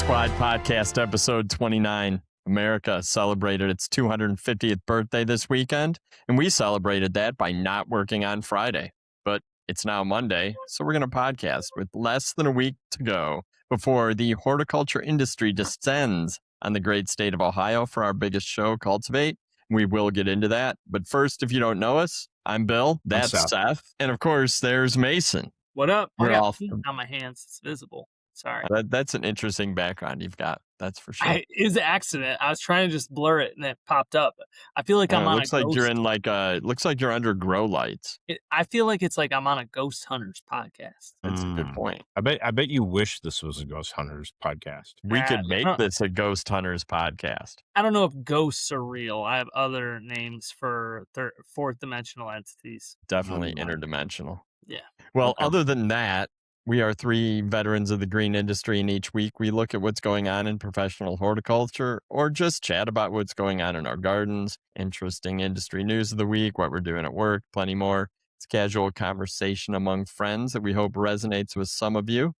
Squad Podcast, episode 29. America celebrated its 250th birthday this weekend, and we celebrated that by not working on Friday. But it's now Monday, so we're going to podcast with less than a week to go before the horticulture industry descends on the great state of Ohio for our biggest show, Cultivate. We will get into that. But first, if you don't know us, I'm Bill. That's Seth. And of course, there's Mason. What up? We're I got all paint on my hands. It's visible. Sorry. That's an interesting background you've got. That's for sure. It was an accident. I was trying to just blur it and it popped up. I feel like I'm on looks like you're in like looks like you're under grow lights. I feel like it's like I'm on a Ghost Hunters podcast. That's a good point. I bet you wish this was a Ghost Hunters podcast. We could make this a Ghost Hunters podcast. I don't know if ghosts are real. I have other names for fourth dimensional entities. Definitely interdimensional. Yeah. Well, other than that, we are three veterans of the green industry, and each week we look at what's going on in professional horticulture or just chat about what's going on in our gardens, interesting industry news of the week, what we're doing at work, plenty more. It's casual conversation among friends that we hope resonates with some of you.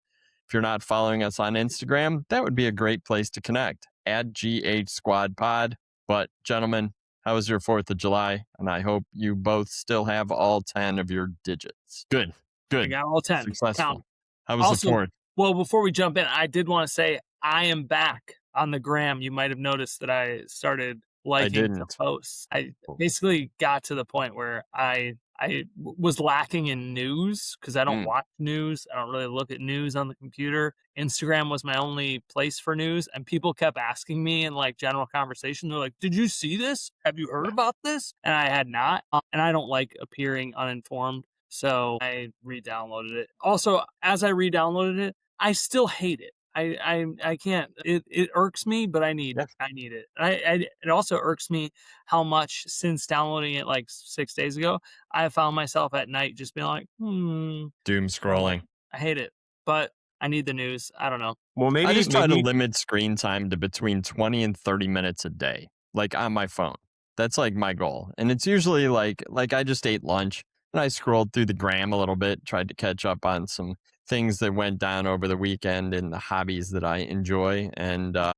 If you're not following us on Instagram, that would be a great place to connect, at GH Squad Pod. But gentlemen, how was your 4th of July? And I hope you both still have all 10 of your digits. Good. I got all 10. Successful. How was the 4th? Well, before we jump in, I did want to say I am back on the gram. You might have noticed that I started liking the posts. I basically got to the point where I was lacking in news because I don't watch news. I don't really look at news on the computer. Instagram was my only place for news, and people kept asking me in like general conversation. They're like, "Did you see this? Have you heard about this?" And I had not. And I don't like appearing uninformed. So I re-downloaded it. Also, as I re-downloaded it, I still hate it. I can't. It irks me, but I need it. It also irks me how much since downloading it like 6 days ago, I found myself at night just being like, doom scrolling. I hate it, but I need the news. I don't know. Well, maybe I just try to limit screen time to between 20 and 30 minutes a day, like on my phone. That's like my goal, and it's usually like I just ate lunch. And I scrolled through the gram a little bit, tried to catch up on some things that went down over the weekend and the hobbies that I enjoy. And I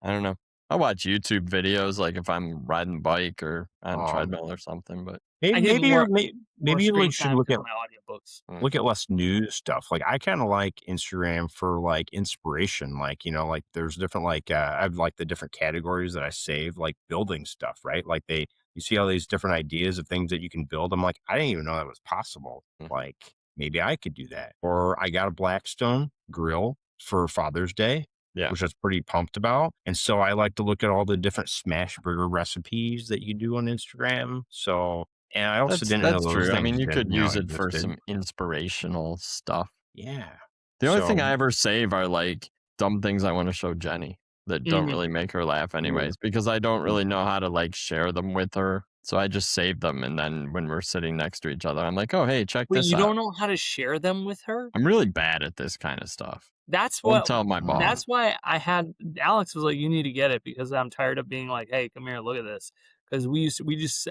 don't know. I watch YouTube videos, like if I'm riding a bike or on a treadmill or something. But maybe you should look at my audiobooks. Look at less news stuff. Like I kind of like Instagram for like inspiration. Like like there's different I have like the different categories that I save, like building stuff, right? Like you see all these different ideas of things that you can build. I'm like, I didn't even know that was possible. Like maybe I could do that. Or I got a Blackstone grill for Father's Day, which I was pretty pumped about. And so I like to look at all the different smash burger recipes that you do on Instagram. So, and I also didn't know those true. things. I mean, you could use it for some inspirational stuff. Yeah. The only thing I ever save are like dumb things I want to show Jenny that don't really make her laugh anyways, because I don't really know how to like share them with her. So I just save them. And then when we're sitting next to each other, I'm like, oh, hey, check this out. You don't know how to share them with her? I'm really bad at this kind of stuff. That's what. Don't tell my mom. That's why Alex was like, you need to get it because I'm tired of being like, hey, come here, look at this. Because we just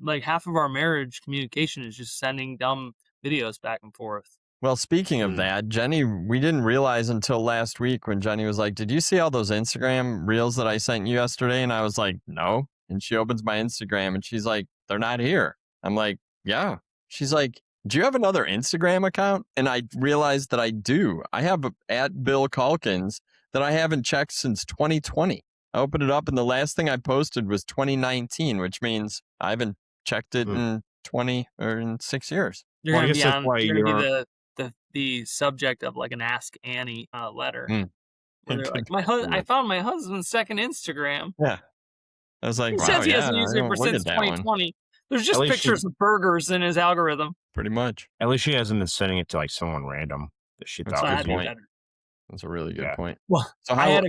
like half of our marriage communication is just sending dumb videos back and forth. Well, speaking of that, Jenny, we didn't realize until last week when Jenny was like, did you see all those Instagram reels that I sent you yesterday? And I was like, no. And she opens my Instagram and she's like, they're not here. I'm like, yeah. She's like, do you have another Instagram account? And I realized that I do. I have at Bill Calkins that I haven't checked since 2020. I opened it up and the last thing I posted was 2019, which means I haven't checked it in 6 years. You're going to be the subject of like an Ask Annie letter. Where they're like, I found my husband's second Instagram. Yeah. I was like, he says he hasn't used it since 2020. There's just pictures of burgers in his algorithm. Pretty much. At least she hasn't been sending it to like someone random that she thought was better. That's a really good point. Well, so I had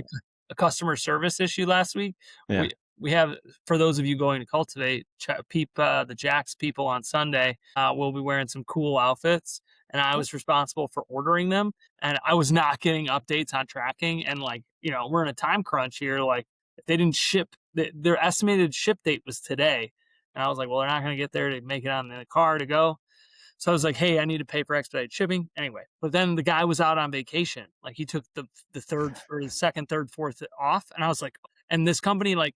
a customer service issue last week. Yeah. We have, for those of you going to Cultivate, the Jax people on Sunday will be wearing some cool outfits. And I was responsible for ordering them. And I was not getting updates on tracking. And like, we're in a time crunch here. Like if they didn't ship, their estimated ship date was today. And I was like, well, they're not going to get there to make it on the car to go. So I was like, hey, I need to pay for expedited shipping. Anyway, but then the guy was out on vacation. Like he took the third or the second, third, fourth off. And I was like, and this company like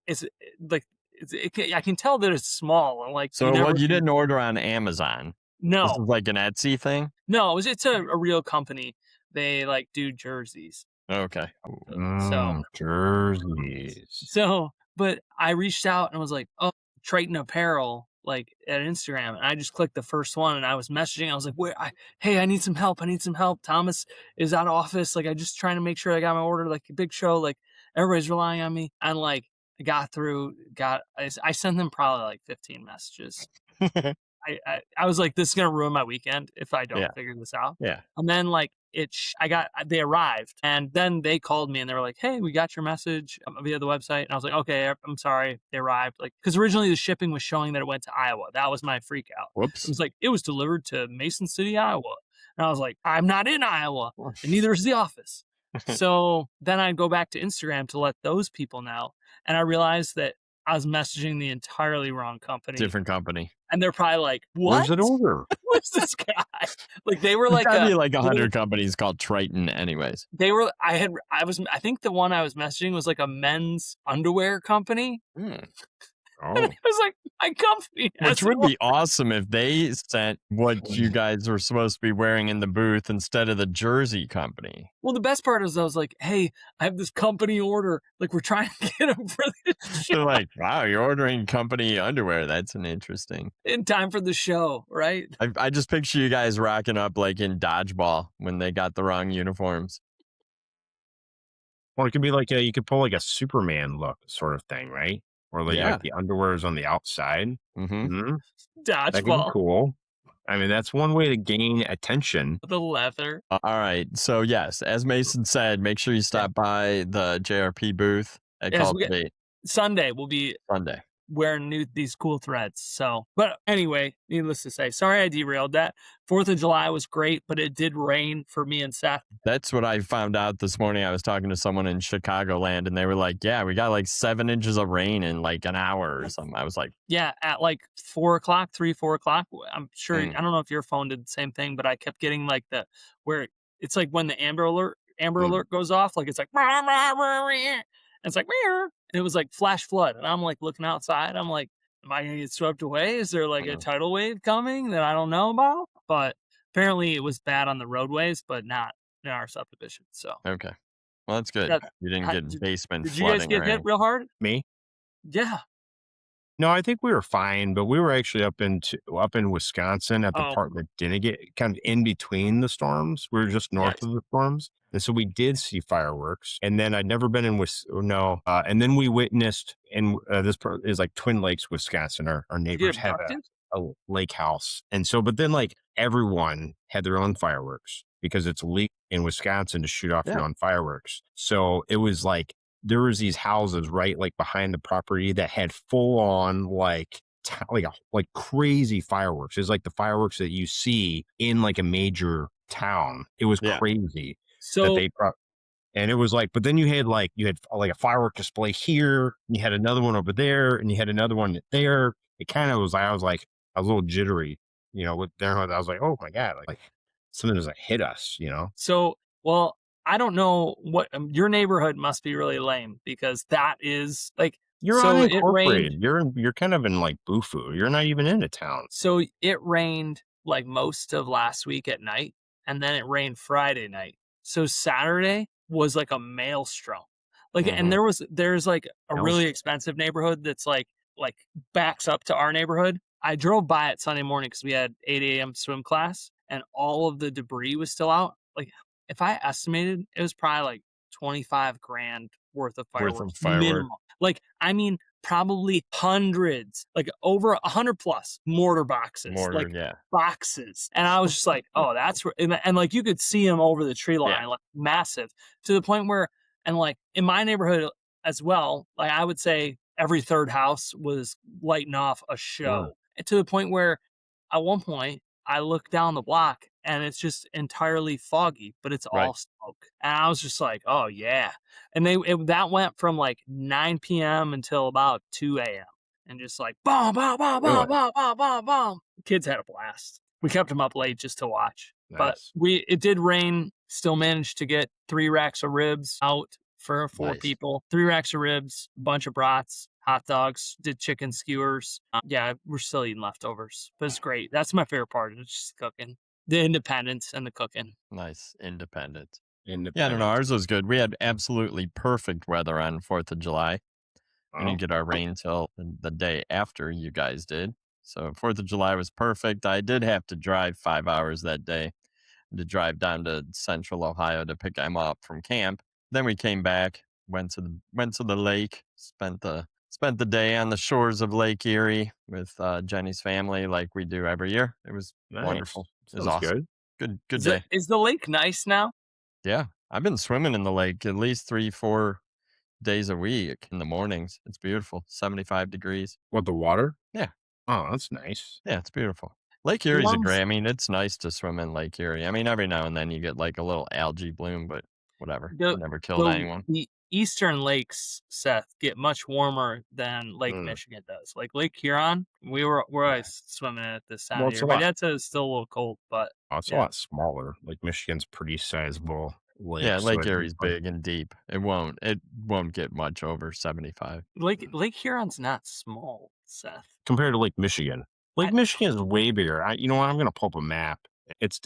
is like, I can tell that it's small. And like, So what, you didn't order on Amazon? This is No. like an Etsy thing? No, it's a real company. They like do jerseys. Okay. So jerseys. So, but I reached out and was like, oh, Triton Apparel, like at Instagram. And I just clicked the first one and I was messaging. I was like, hey, I need some help. I need some help. Thomas is out of office. Like, I just trying to make sure I got my order, like a big show. Like, everybody's relying on me. And like, I got through, I sent them probably like 15 messages. I was like, this is going to ruin my weekend if I don't figure this out. Yeah. And then like they arrived and then they called me and they were like, hey, we got your message via the website. And I was like, okay, I'm sorry. They arrived. Like, cause originally the shipping was showing that it went to Iowa. That was my freak out. Whoops. It was like, it was delivered to Mason City, Iowa. And I was like, I'm not in Iowa and neither is the office. So then I go back to Instagram to let those people know. And I realized that I was messaging the entirely wrong company. Different company. And they're probably like, what? Where's it order? What's this guy? Like they were There's like, gotta be like 100 companies called Triton anyways. They were, I think the one I was messaging was like a men's underwear company. Oh. And it was like, my company. Which would be awesome if they sent what you guys were supposed to be wearing in the booth instead of the jersey company. Well, the best part is I was like, hey, I have this company order. Like, we're trying to get them for this show. They're like, wow, you're ordering company underwear. That's an interesting. In time for the show, right? I just picture you guys rocking up like in dodgeball when they got the wrong uniforms. Well, it could be like you could pull like a Superman look sort of thing, right? Or like the underwear is on the outside. Dodgeball. That could be cool. I mean, that's one way to gain attention. The leather. All right. So yes, as Mason said, make sure you stop by the JRP booth at Cultivate. Sunday will be Sunday. Wearing these cool threads. So, but anyway, needless to say, sorry I derailed that. 4th of July was great, but it did rain for me and Seth. That's what I found out this morning. I was talking to someone in Chicagoland and they were like, yeah, we got like 7 inches of rain in like an hour or something. I was like, yeah, at like 4 o'clock. I'm sure, I don't know if your phone did the same thing, but I kept getting like where it's like when the Amber Alert goes off, like it's like, and it's like, and it was like flash flood. And I'm like looking outside. I'm like, am I going to get swept away? Is there like a tidal wave coming that I don't know about? But apparently it was bad on the roadways, but not in our subdivision. So, okay. Well, that's good. You didn't get basement flooding. Did you guys get hit real hard? Me? Yeah. No, I think we were fine, but we were actually up in Wisconsin at the part that didn't get kind of in between the storms. We were just north of the storms. And so we did see fireworks. And then I'd never been in and then we witnessed this part is like Twin Lakes, Wisconsin. Our neighbors have a lake house. And so, but then like everyone had their own fireworks because it's legal in Wisconsin to shoot off your own fireworks. So it was like, there was these houses right like behind the property that had full on like crazy fireworks. It's like the fireworks that you see in like a major town. It was crazy. So and it was like, but then you had like a firework display here, and you had another one over there, and you had another one there. It kind of was like, I was a little jittery, with there. I was like, oh my God, like something just like hit us, So, well, I don't know what your neighborhood must be really lame because that is like you're unincorporated. You're kind of in like Bufu. You're not even in a town. So it rained like most of last week at night, and then it rained Friday night. So Saturday was like a maelstrom. Like, and there's like a really expensive neighborhood that's like backs up to our neighborhood. I drove by it Sunday morning because we had 8 a.m. swim class, and all of the debris was still out. Like, if I estimated, it was probably like 25 grand worth of fireworks. Minimum. Like, I mean, probably hundreds, like over 100 plus mortar boxes, boxes. And I was just like, oh, that's where, and like you could see them over the tree line, like massive, to the point where, and like in my neighborhood as well, like I would say every third house was lighting off a show, to the point where at one point I looked down the block and it's just entirely foggy, but it's all smoke. And I was just like, oh yeah. And that went from like 9 p.m. until about 2 a.m. and just like bomb, bomb, bomb, bomb, Really? bomb, bomb, bomb, bomb. Kids had a blast. We kept them up late just to watch. But Nice. it did rain, still managed to get 3 racks of ribs out for 4 Nice. people. 3 racks of ribs, a bunch of brats, hot dogs, did chicken skewers. Yeah, we're still eating leftovers, but it's great. That's my favorite part. It's just cooking, the independence and the cooking. Nice. Independent. Yeah, I don't know. Independent. Ours was good. We had absolutely perfect weather on 4th of July. We Oh, didn't get our rain till the day after you guys did. So 4th of July was perfect. I did have to drive 5 hours that day to drive down to central Ohio to pick him up from camp. Then we came back, went to the lake, spent the day on the shores of Lake Erie with Jenny's family, like we do every year. It was nice. wonderful. It was Sounds awesome. good. Good day. Is the lake nice now? Yeah, I've been swimming in the lake at least 3-4 days a week in the mornings. It's beautiful. 75 degrees. What, the water? Yeah, Oh, that's nice. yeah, it's beautiful. Lake The Erie's a ones great. I mean, it's nice to swim in Lake Erie. I mean, every now and then you get like a little algae bloom, but whatever. the It never killed the anyone. the eastern lakes, Seth, get much warmer than Lake Mm, Michigan does. Like Lake Huron, we're yeah. always swimming in it this time Well, of it's year. a My lot. dad said it's still a little cold, but It's a yeah. lot smaller. Like Michigan's pretty sizable Yeah, lake, so Lake it's Erie's like big and deep. It won't get much over 75. Lake Huron's not small, Seth. compared to Lake Michigan. I, Lake Michigan is way bigger. You know what? I'm gonna pull up a map.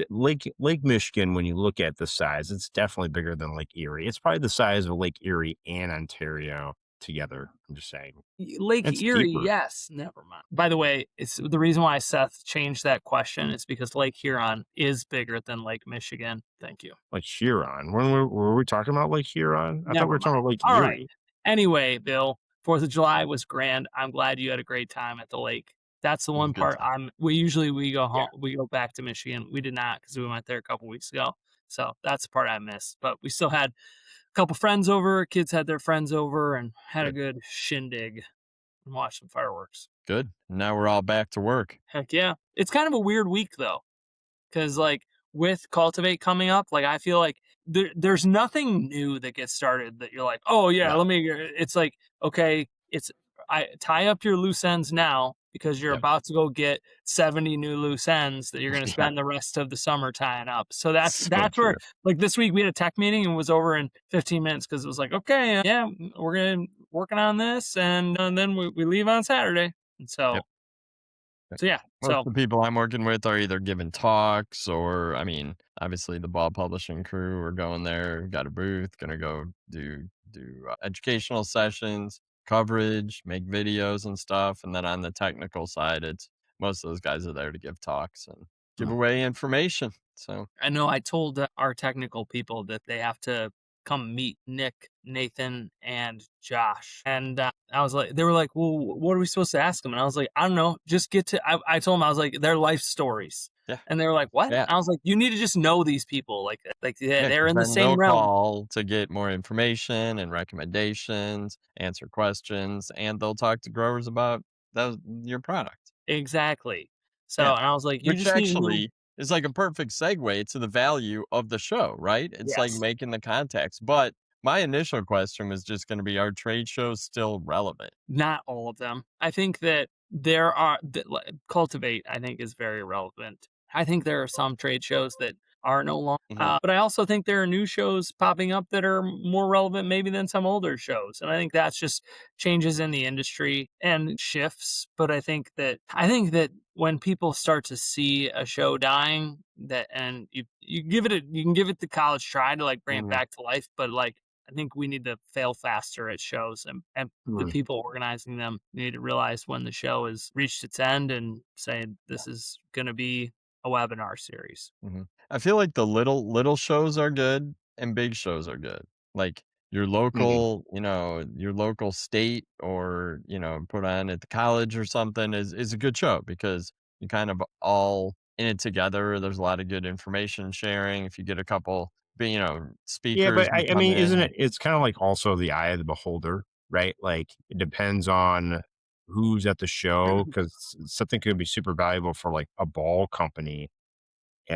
Lake Michigan. When you look at the size, it's definitely bigger than Lake Erie. It's probably the size of Lake Erie and Ontario together. I'm just saying. Lake It's Erie, deeper. yes. Never mind. By the way, it's the reason why Seth changed that question is because Lake Huron is bigger than Lake Michigan. Thank you. Like Huron. Were we talking about Lake Huron? I thought we Never were talking mind. about Lake All right. Erie. Anyway, Bill, 4th of July was grand. I'm glad you had a great time at the lake. That's the It was a one good part time. we go Yeah. home, we go back to Michigan. We did not because we went there a couple weeks ago. So that's the part I missed. But we still had a couple friends over, kids had their friends over and had a Good. good shindig and watched some fireworks. Good. Now we're all back to work. Heck yeah. It's kind of a weird week though. Because like with Cultivate coming up, like I feel like there's nothing new that gets started that you're like, oh yeah, No. it's like, okay, I tie up your loose ends now because you're Yep. about to go get 70 new loose ends that you're going to Yeah. spend the rest of the summer tying up. So So that's where, true. like this week we had a tech meeting and it was over in 15 minutes because it was like, okay, yeah, we're going to working on this and then we leave on Saturday. And Yep. so yeah, Most so of the people I'm working with are either giving talks or, I mean, obviously the ball publishing crew are going there, got a booth, gonna go do educational sessions, coverage, make videos and stuff. And then on the technical side, it's most of those guys are there to give talks and give Hmm. away information. So I know I told our technical people that they have to come meet Nick, Nathan, and Josh. And I was like, they were like, well, what are we supposed to ask them? And I was like, I don't know. Just get to, I told them, I was like, their life stories. yeah, And they were like, what? yeah, I was like, you need to just know these people. yeah. They're 'Cause in the then same they'll realm. call to get more information and recommendations, answer questions, and they'll talk to growers about your product. Exactly. So, Yeah. and I was like, you Which just need to know. actually is like a perfect segue to the value of the show, right? It's like Yes. making the context. But my initial question was just going to be, are trade shows still relevant? Not all of them. I think that Cultivate, I think, is very relevant. I think there are some trade shows that are no longer, Hmm. but I also think there are new shows popping up that are more relevant maybe than some older shows. And I think that's just changes in the industry and shifts. But I think that when people start to see a show dying, that and you can give it the college try to like bring it Hmm. back to life, but like I think we need to fail faster at shows and the Hmm. people organizing them need to realize when the show has reached its end and say this is going to be a webinar series. Hmm. I feel like the little shows are good and big shows are good. Like Hmm. your local state or, put on at the college or something is a good show because you kind of all in it together. There's a lot of good information sharing. If you get a couple, Yeah, speakers but who I come mean, isn't in. it? It's kind of like also the eye of the beholder, right? Like it depends on who's at the show because something could be super valuable for like a ball company.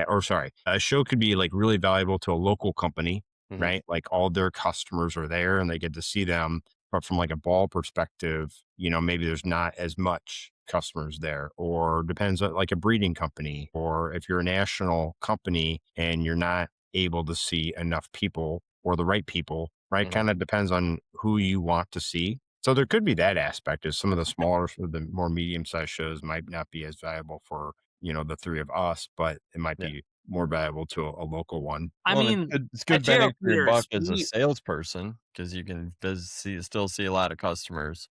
Or sorry, a show could be like really valuable to a local company, Mhm. right? Like all their customers are there and they get to see them. But from like a ball perspective, maybe there's not as much customers there, or depends on like a breeding company, or if you're a national company and you're not able to see enough people or the right people, right? Mhm. Kind of depends on who you want to see. So there could be that aspect is some of the smaller, the more medium sized shows might not be as valuable for, the three of us, but it might Yeah. be more valuable to a local one. I Well, and mean, it's at good bang JR for your buck Peters, as a salesperson because you can still see a lot of customers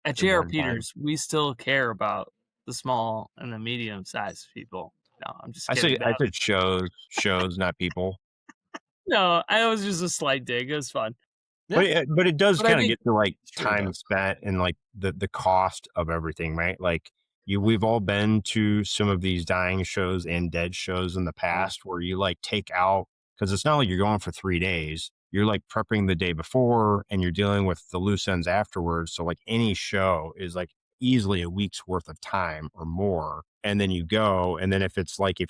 at one time. we still care about the small and the medium-sized people. No, I'm just I kidding. say I said shows, not people. No, I was just a slight dig. It was fun. Yeah, But it does But I kinda think get to, like, sure it time does. spent and, like, the cost of everything, right? Like, we've all been to some of these dying shows and dead shows in the Mhm. past where you, like, take out because it's not like you're going for 3 days. You're, like, prepping the day before, and you're dealing with the loose ends afterwards, so, like, any show is, like, easily a week's worth of time or more, and then you go, and then if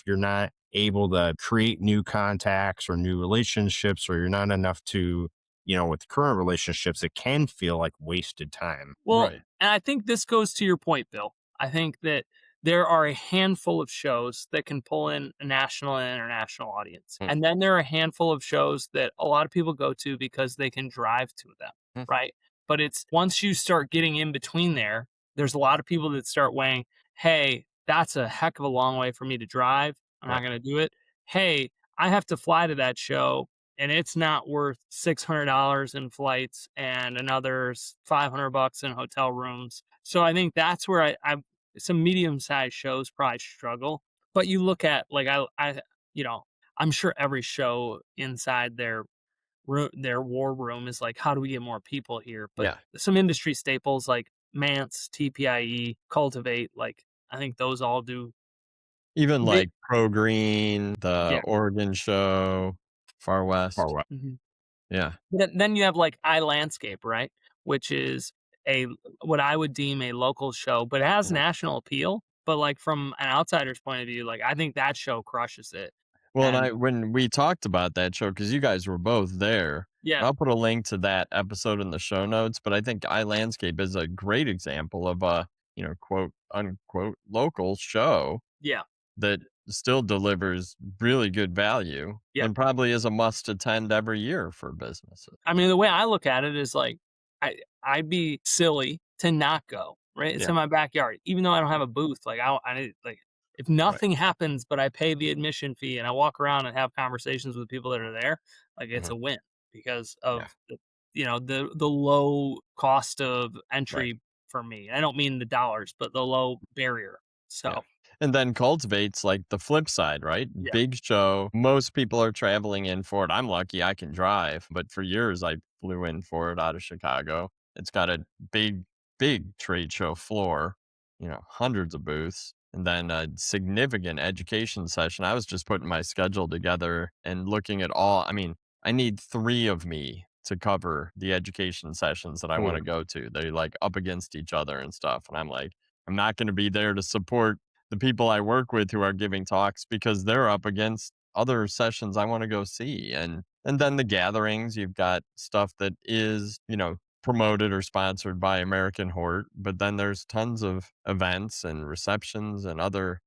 you're not able to create new contacts or new relationships, or you're not enough to with current relationships, it can feel like wasted time. well, Right. and I think this goes to your point, Bill. I think that there are a handful of shows that can pull in a national and international audience. Mm, And then there are a handful of shows that a lot of people go to because they can drive to them, mm, right? But it's once you start getting in between there, there's a lot of people that start weighing, hey, that's a heck of a long way for me to drive. I'm not right. going to do it. Hey, I have to fly to that show and it's not worth $600 in flights and another $500 in hotel rooms. So I think that's where I some medium sized shows probably struggle. But you look at like you know I'm sure every show inside their war room is like, how do we get more people here? But Yeah. some industry staples like Mance, TPIE, Cultivate, like I think those all do. Even They, like Pro Green, the yeah. Oregon show, Far Far West. away. Mhm. Yeah. Then you have like iLandscape, right? Which is a what I would deem a local show, but it has Mhm. national appeal. But like from an outsider's point of view, like I think that show crushes it. Well, and And when we talked about that show, because you guys were both there, yeah, I'll put a link to that episode in the show notes. But I think iLandscape is a great example of a, quote unquote local show yeah, that still delivers really good value yeah. and probably is a must attend every year for businesses. I mean, the way I look at it is like I'd be silly to not go, right? It's Yeah. in my backyard. Even though I don't have a booth, like like if Right. nothing happens but I pay the admission fee and I walk around and have conversations with people that are there, like it's Mhm. a win because Yeah. of the low cost of Right. entry for me. I don't mean the dollars, but the low barrier. Yeah. So, And then Cultivate's like the flip side, right? yeah. Big show. Most people are traveling in for it. I'm lucky I can drive, but for years I flew in for it out of Chicago. It's got a big, big trade show floor, hundreds of booths, and then a significant education session. I was just putting my schedule together and looking at I mean, I need three of me to cover the education sessions that I want to Mm. go to. They're like up against each other and stuff. And I'm like, I'm not going to be there to support the people I work with who are giving talks because they're up against other sessions I want to go see. And then the gatherings, you've got stuff that is, promoted or sponsored by American Hort, but then there's tons of events and receptions and other,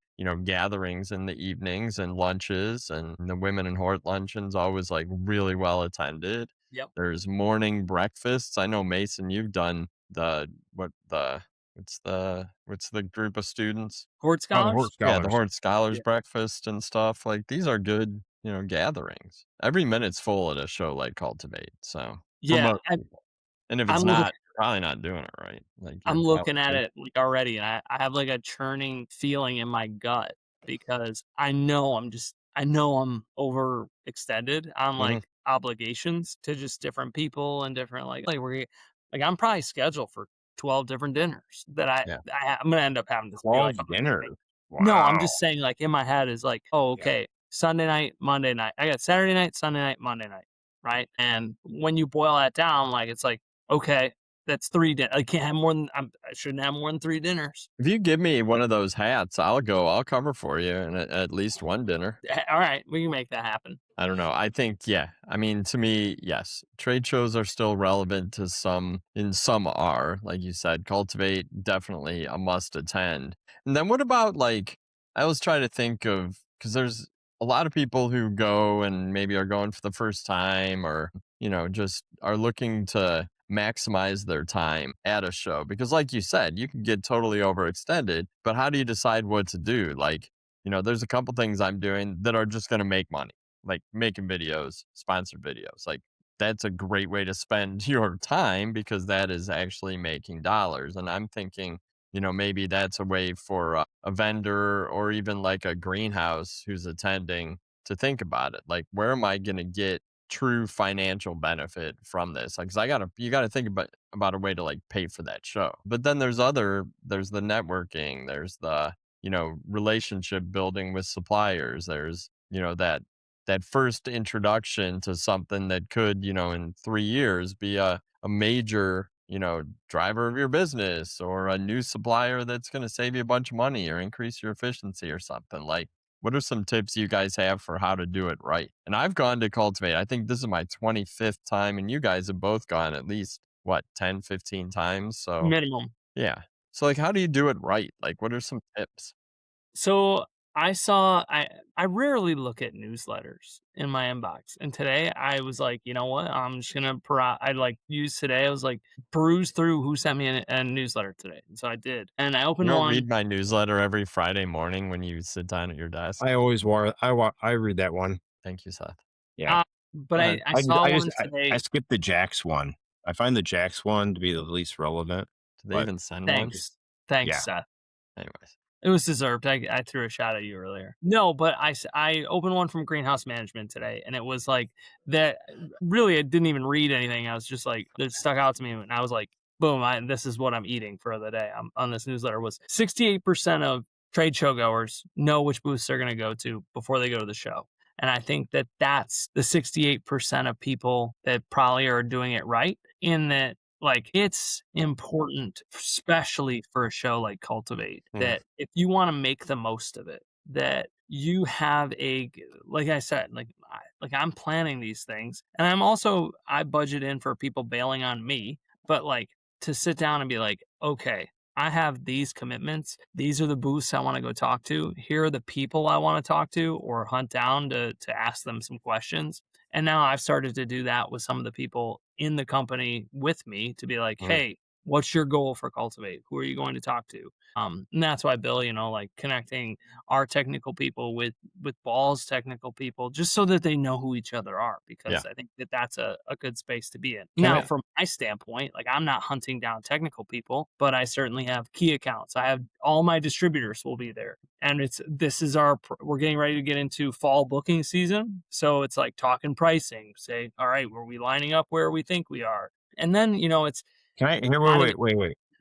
gatherings in the evenings and lunches, and the Women in Hort luncheon's always like really well attended. Yep. There's morning breakfasts. I know Mason, you've done what's the group of students? Horde Oh, the Hort scholars? Yeah, the Scholars. Horde Scholars Yeah. breakfast and stuff, like, these are good, gatherings. Every minute's full at a show like Cultivate, so, for Yeah. most people. And if it's I'm not, you're probably not doing it right, like, I'm you're probably looking at missing. it, like, already, and I have, like, a churning feeling in my gut because I know I'm overextended on, Mhm, like, obligations to just different people and different, I'm probably scheduled for 12 different dinners that yeah, I'm gonna end up having to be 12 like, "Okay." dinners. No, I'm Wow. just saying, like, in my head is like, "Oh, Yeah. okay, Sunday night, Monday night." I got Saturday night, Sunday night, Monday night, right? And when you boil that down, like, it's like, "Okay, that's 3 I can't have more than I shouldn't have more than 3 dinners. If you give me one of those hats, I'll go. I'll cover for you and at least one dinner. All right, we can make that happen. I don't know. I think, yeah. I mean, to me, yes, trade shows are still relevant to some, and some are, like you said, Cultivate, definitely a must attend. And then what about like, I always try to think of, because there's a lot of people who go and maybe are going for the first time or, just are looking to maximize their time at a show. Because, like you said, you can get totally overextended, but how do you decide what to do? Like, there's a couple things I'm doing that are just going to make money like making videos, sponsored videos. Like that's a great way to spend your time because that is actually making dollars. And I'm thinking, maybe that's a way for a vendor or even like a greenhouse who's attending to think about it. Like, where am I going to get true financial benefit from this? Like, 'cause you gotta think about a way to like pay for that show. But then there's the networking, there's the relationship building with suppliers. There's that first introduction to something that could, in 3 years be a major, driver of your business or a new supplier that's going to save you a bunch of money or increase your efficiency or something. Like, what are some tips you guys have for how to do it right? And I've gone to Cultivate. I think this is my 25th time, and you guys have both gone at least, what, 10, 15 times? So, Minimum. yeah. So, like, how do you do it right? Like, what are some tips? So I rarely look at newsletters in my inbox. And today I was like, you know what? I'm just gonna I like used today. I was like peruse through who sent me a newsletter today. And so I did. And I You opened don't one. read my newsletter every Friday morning when you sit down at your desk? I always I read that one. Thank you, Seth. Yeah. uh, but Go ahead. I saw one I today. skipped the Jax one. I find the Jax one to be the least relevant, Do they but even send one? Thanks. Thanks, yeah. Seth. Anyways. It was deserved. I threw a shot at you earlier. No, but I opened one from Greenhouse Management today, and it was like that. Really, I didn't even read anything. I was just like, it stuck out to me, and I was like, boom! This is what I'm eating for the day. I'm on this newsletter was 68% of trade show goers know which booths they're going to go to before they go to the show, and I think that that's the 68% of people that probably are doing it right. In that like, it's important, especially for a show like Cultivate, Mm, that if you wanna make the most of it, that you have like I said, I'm planning these things, and I budget in for people bailing on me, but, like, to sit down and be like, "Okay, I have these commitments. These are the booths I wanna go talk to. Here are the people I wanna talk to or hunt down to ask them some questions." And now I've started to do that with some of the people in the company with me to be like, mm. "Hey, what's your goal for Cultivate? Who are you going to talk to?" And that's why Bill, like connecting our technical people with Ball's technical people, just so that they know who each other are, Yeah. because I think that that's a good space to be in. Can Now, I from my standpoint, like I'm not hunting down technical people, but I certainly have key accounts. I have all my distributors will be there, and this is we're getting ready to get into fall booking season, so it's like talking pricing. Say, all right, were we lining up where we think we are? And then it's Can I here, adding.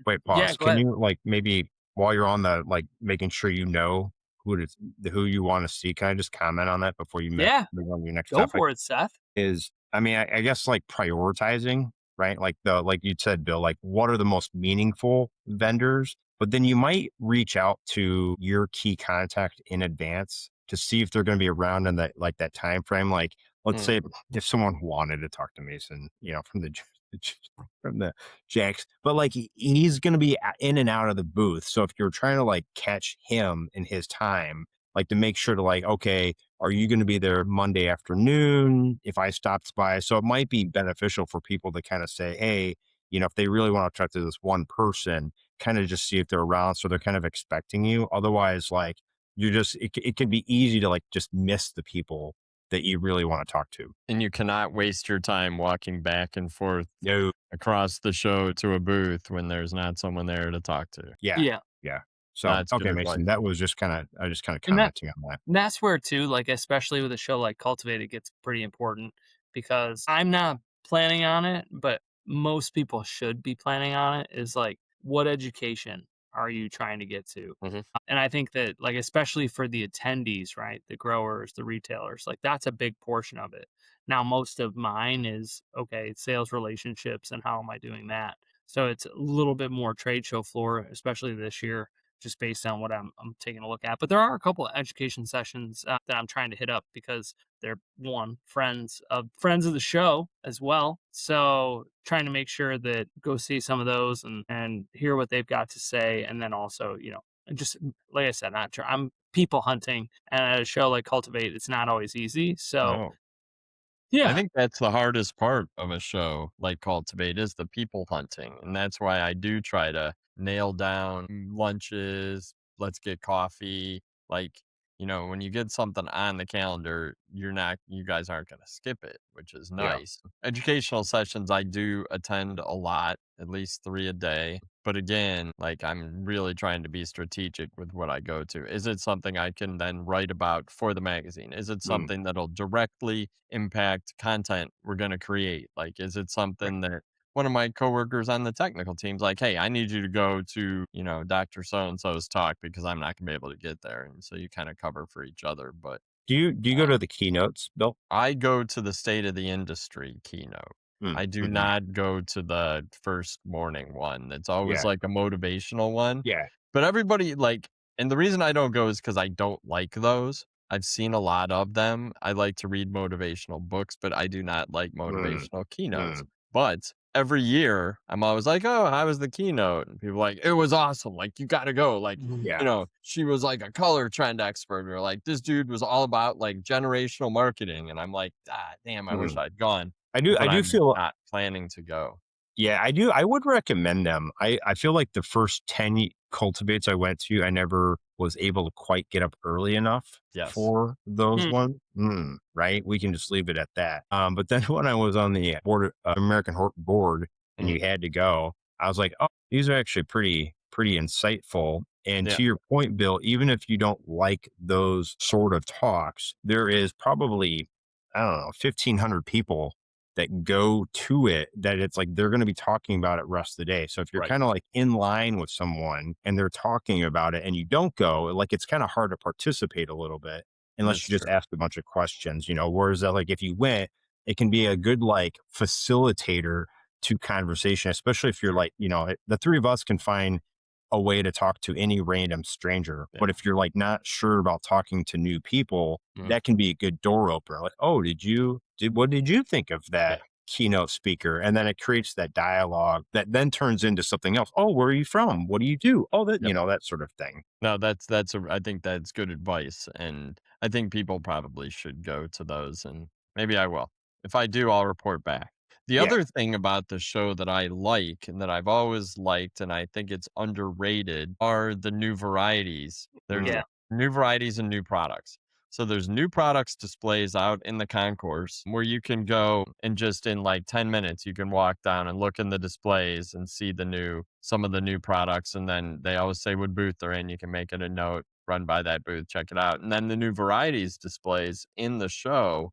Yeah, pause. go Can ahead. you like maybe while you're on the like making sure you know who you want to see, can I just comment on that before you Yeah, move on to your next go topic? for it, Seth. Is I mean, I guess like prioritizing, right? Like you said, Bill, like what are the most meaningful vendors? But then you might reach out to your key contact in advance to see if they're going to be around in that time frame. Like, let's mm, say if someone wanted to talk to Mason, from from the Jacks, but like he's going to be in and out of the booth. So if you're trying to like catch him in his time, like to make sure to like, okay, are you going to be there Monday afternoon if I stopped by? So it might be beneficial for people to kind of say, hey, if they really want to talk to this one person, kind of just see if they're around. So they're kind of expecting you. Otherwise, like it can be easy to like just miss the people that you really want to talk to. and you cannot waste your time walking back and forth No. across the show to a booth when there's not someone there to talk to. Yeah. Yeah, Yeah. So, That's good okay, advice. Mason, that was just I just kind of and commenting on that. that's where too, like especially with a show like Cultivate, it gets pretty important because I'm not planning on it, but most people should be planning on it. Is like, what education are you trying to get to? Mhm. And I think that, like, especially for the attendees, right? The growers, the retailers, like that's a big portion of it. Now, most of mine is okay, sales relationships and how am I doing that? So it's a little bit more trade show floor, especially this year, just based on what I'm taking a look at. But there are a couple of education sessions that I'm trying to hit up because they're one friends of the show as well. So trying to make sure that go see some of those and hear what they've got to say, and then also and just like I said, I'm people hunting, and at a show like Cultivate, it's not always easy. So No. I yeah, think that's the hardest part of a show like Cultivate is the people hunting. And that's why I do try to nail down lunches, let's get coffee. Like, when you get something on the calendar, you guys aren't going to skip it, which is Yeah. nice. Educational sessions, I do attend a lot, at least 3 a day. But again, like I'm really trying to be strategic with what I go to. Is it something I can then write about for the magazine? Is it Mm, something that'll directly impact content we're going to create? Like, is it right. something that one of my coworkers on the technical team's like, hey, I need you to go to, Dr. So and so's talk because I'm not going to be able to get there. And so you kind of cover for each other. But Do you go to the keynotes, Bill? I go to the state of the industry keynote. Mm, I do mhm. not go to the first morning one. It's always Yeah. like a motivational one. Yeah. But everybody and the reason I don't go is because I don't like those. I've seen a lot of them. I like to read motivational books, but I do not like Mm, motivational keynotes. mm, But every year, I'm always like, "Oh, how was the keynote?" And people are like, "It was awesome. Like, you got to go. Like, yeah. she was like a color trend expert, or like this dude was all about like generational marketing." And I'm like, "Ah, damn, I wish Mm. I'd gone, I but do I'm feel not planning to go." Yeah, I do. I would recommend them. I feel like the first 10 cultivates I went to, I never was able to quite get up early enough Yes. for those mm, ones. Right? We can just leave it at that. But then when I was on the board, American Hort board, and Mm, you had to go, I was like, oh, these are actually pretty insightful. And yeah. to your point, Bill, even if you don't like those sort of talks, there is probably, I don't know, 1,500 people that go to it that it's like they're going to be talking about it rest of the day. So if you're Right. kind of like in line with someone and they're talking about it and you don't go, like it's kind of hard to participate a little bit unless That's you just true. ask a bunch of questions, whereas that like if you went, it can be a good like facilitator to conversation, especially if you're like, the three of us can find a way to talk to any random stranger. Yeah. But if you're like not sure about talking to new people, Mm, that can be a good door opener. Like, oh, what did you think of yeah. that keynote speaker? And then it creates that dialogue that then turns into something else. Oh, where are you from? What do you do? Oh, Yep. that sort of thing. No, I think that's good advice, and I think people probably should go to those, and maybe I will. If I do, I'll report back. The Yeah. other thing about the show that I like and that I've always liked, and I think it's underrated, are the new varieties. There's Mm, yeah, new varieties and new products. So there's new products displays out in the concourse where you can go and just in like 10 minutes you can walk down and look in the displays and see some of the new products, and then they always say what booth they're in. You can make it a note, run by that booth, check it out. And then the new varieties displays in the show,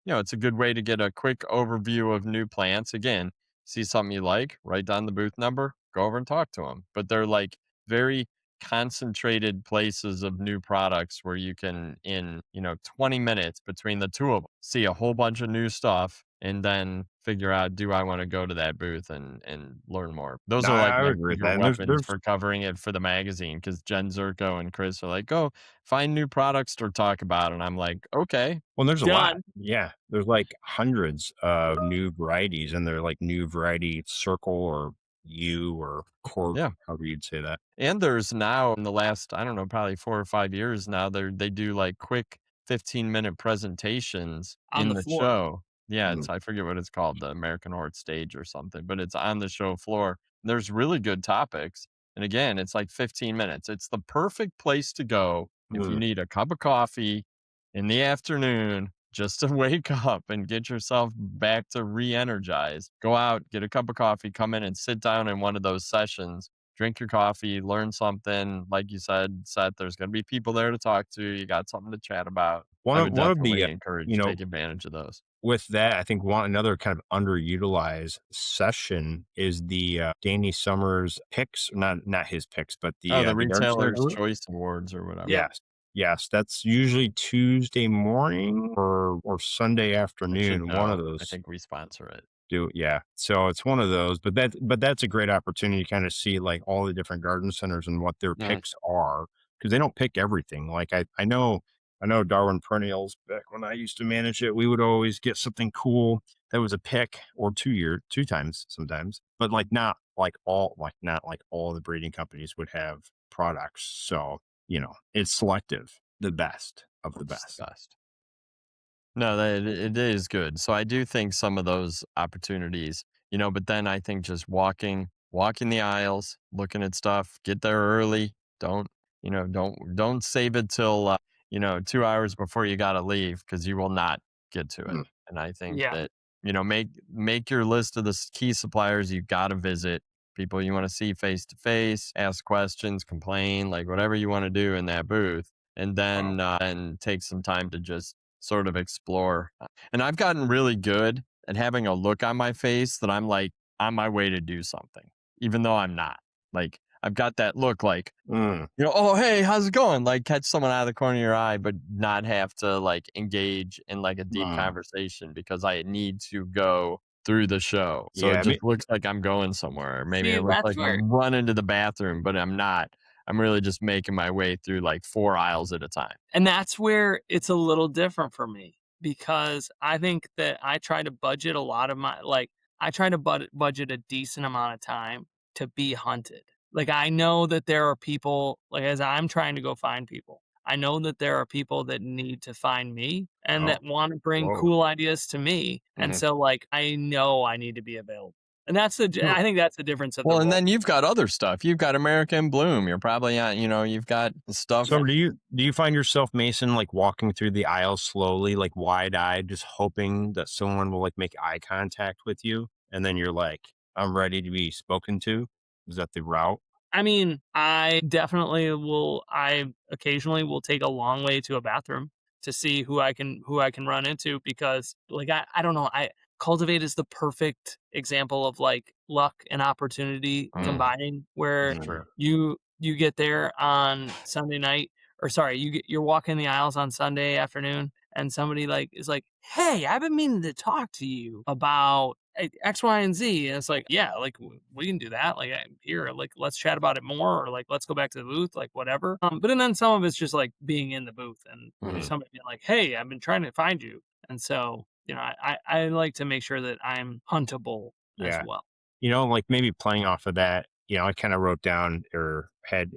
it's a good way to get a quick overview of new plants. Again, see something you like, write down the booth number, go over and talk to them. But they're like very concentrated places of new products where you can, in 20 minutes between the two of them, see a whole bunch of new stuff and then figure out, do I want to go to that booth and learn more? Those no, are like I my would agree with favorite that. And there's, weapons there's for covering it for the magazine because Jen Zerko and Chris are like, oh, find new products to talk about. And I'm like, okay. Well, there's a lot. done. Yeah. There's like hundreds of new varieties and they're like new variety circle or U or core, Yeah. however you'd say that. And there's now in the last, I don't know, probably 4 or 5 years now, they do like quick 15-minute presentations On in the the floor. show. Yeah, Mm, I forget what it's called, the American Hort Stage or something, but it's on the show floor. There's really good topics. And again, it's like 15 minutes. It's the perfect place to go if you mm. need a cup of coffee in the afternoon just to wake up and get yourself back to re-energized. Go out, get a cup of coffee, come in and sit down in one of those sessions, drink your coffee, learn something. Like you said, Seth, there's going to be people there to talk to. You got something to chat about. I would One of the, definitely encourage take advantage of those. with that, I think another kind of underutilized session is the Danny Summers picks, not his picks, but Oh, the the yard sale Retailer's group. Choice Awards or whatever. Yeah, Yes, yes, that's usually Tuesday morning or Sunday I should afternoon. One of know. I those. think we sponsor it. Yeah. So it's one of those, but that's a great opportunity to kind of see like all the different garden centers and what their Mm. picks are because they don't pick everything. Like I know Darwin Perennials back when I used to manage it, we would always get something cool that was a pick or 2 times sometimes, but not like all the breeding companies would have products. So, it's selective, the best of the It's the best. best. No, that it is good. So I do think some of those opportunities, but then I think just walking the aisles, looking at stuff, get there early. Don't save it till 2 hours before you got to leave because you will not get to it. Mm, And I think Yeah. that make your list of the key suppliers you got to visit, people you want to see face to face, ask questions, complain, like whatever you want to do in that booth, and wow. then take some time to just sort of explore. And I've gotten really good at having a look on my face that I'm like on my way to do something, even though I'm not. Like I've got that look like, Mm, oh, hey, how's it going? Like catch someone out of the corner of your eye, but not have to like engage in like a deep mm. conversation because I need to go through the show. So it Yeah. just looks like I'm going somewhere. Maybe See, I look that's like where I'm running to the bathroom, but I'm not. I'm really just making my way through like 4 aisles at a time. And that's where it's a little different for me because I think that I try to budget a lot of my I try to budget a decent amount of time to be hunted. Like I know that there are people like as I'm trying to go find people. I know that there are people that need to find me and Oh, that want to bring whoa. cool ideas to me. And Mhm. so like I know I need to be available. And I think that's the difference of the Well, and role. then you've got other stuff. You've got American Bloom. You're probably on, you've got stuff. So do you find yourself, Mason, like walking through the aisles slowly, like wide eyed, just hoping that someone will like make eye contact with you? And then you're like, I'm ready to be spoken to. Is that the route? I mean, I occasionally will take a long way to a bathroom to see who I can run into because like I don't know, I Cultivate is the perfect example of like luck and opportunity Mm, combining where sure. you get there on Sunday night or sorry, you're walking the aisles on Sunday afternoon and somebody like is like, "Hey, I've been meaning to talk to you about X, Y, and Z." And it's like, yeah, like we can do that. Like here, like let's chat about it more, or like let's go back to the booth, like whatever. But and then some of it's just like being in the booth and Mhm. somebody being like, "Hey, I've been trying to find you," and so I like to make sure that I'm huntable as Yeah. well. Like maybe playing off of that, I kind of wrote down or had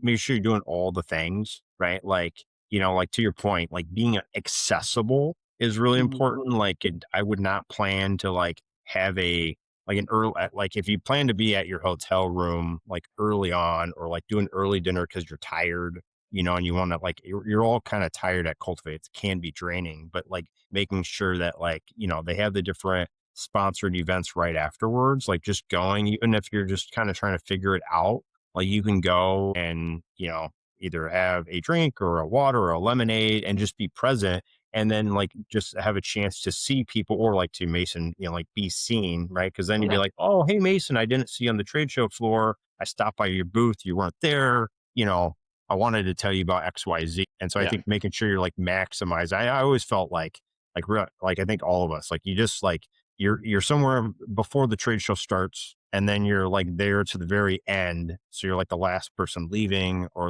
make sure you're doing all the things, right? Like, like to your point, like being accessible is really Mhm. important. Like I would not plan to like have like an early, like if you plan to be at your hotel room, like early on or like do an early dinner because you're tired, and you want to like, you're all kind of tired at Cultivate. It can be draining, but like making sure that like, they have the different sponsored events right afterwards, like just going, even if you're just kind of trying to figure it out, like you can go and, either have a drink or a water or a lemonade and just be present. And then like just have a chance to see people or like to Mason, like be seen, right? Cause then you'd be Yeah, like, oh, hey, Mason, I didn't see you on the trade show floor. I stopped by your booth. You weren't there. I wanted to tell you about XYZ. And so I Yeah. think making sure you're like maximize. I always felt like I think all of us, like you just like, you're somewhere before the trade show starts and then you're like there to the very end, so you're like the last person leaving or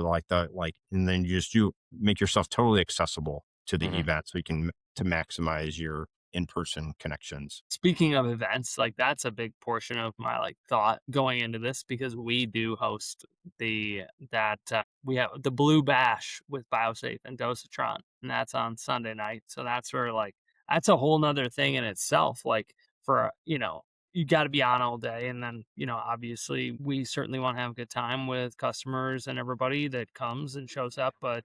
and then you make yourself totally accessible to the Mhm. event so you can to maximize your in-person connections. speaking of events, like that's a big portion of my like thought going into this because we do host we have the Blue Bash with Biosafe and Dosatron, and that's on Sunday night. So that's where like that's a whole nother thing in itself. Like for you got to be on all day, and then obviously we certainly want to have a good time with customers and everybody that comes and shows up, but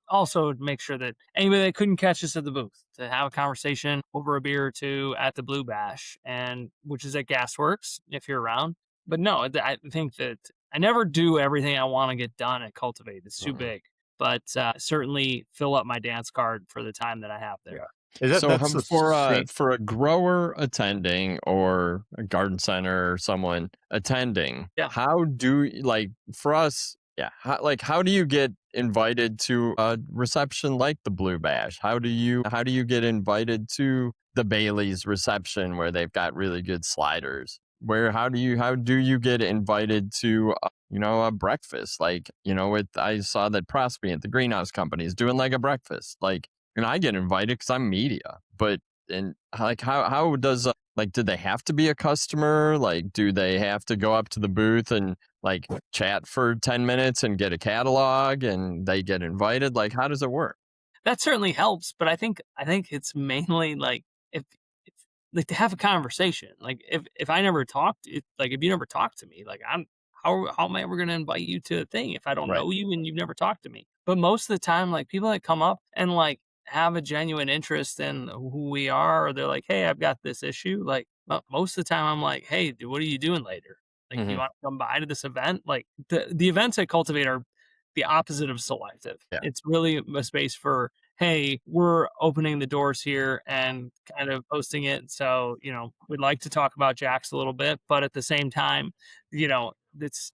also make sure that anybody that couldn't catch us at the booth to have a conversation over a beer or two at the Blue Bash, and which is at Gasworks if you're around. But no, I think that I never do everything I want to get done at Cultivate. It's too Mhm. big, but certainly fill up my dance card for the time that I have there. Yeah. Is that So that's the same? for a grower attending or a garden center or someone attending, Yeah. how do like for us? Yeah. How do you get invited to a reception like the Blue Bash? How do you get invited to the Bailey's reception where they've got really good sliders? How do you get invited to a breakfast? I saw that Prospe at the greenhouse company is doing like a breakfast. And I get invited because I'm media. But and like how does do they have to be a customer? Do they have to go up to the booth and chat for 10 minutes and get a catalog and they get invited? How does it work? That certainly helps, but I think it's mainly if like to have a conversation. If I never talked, if you never talk to me, how am I ever going to invite you to a thing if I don't Right. know you and you've never talked to me? But most of the time, people that come up and have a genuine interest in who we are, or they're like, "Hey, I've got this issue." Most of the time, I'm like, "Hey, dude, what are you doing later? Do you Hmm. want to come by to this event?" The events at Cultivate are the opposite of selective. Yeah. It's really a space for, hey, we're opening the doors here and kind of posting it. So, we'd like to talk about Jax a little bit, but at the same time,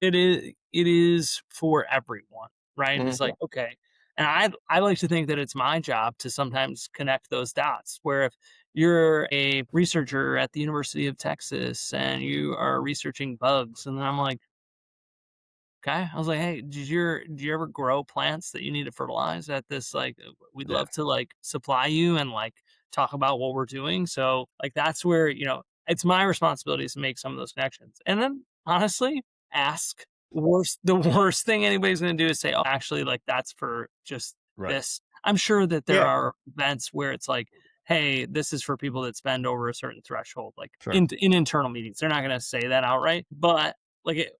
it is for everyone, right? It's Hmm. like, okay. And I like to think that it's my job to sometimes connect those dots where if you're a researcher at the University of Texas and you are researching bugs, and then I'm like, okay. I was like, "Hey, did you ever grow plants that you need to fertilize at this, we'd Yeah. love to, supply you and, talk about what we're doing." So, that's where, it's my responsibility to make some of those connections. And then, honestly, ask. The worst thing anybody's gonna do is say, "Oh, actually, that's for just Right. this." I'm sure that there Yeah. are events where it's like, "Hey, this is for people that spend over a certain threshold," Sure. in internal meetings. They're not gonna say that outright, but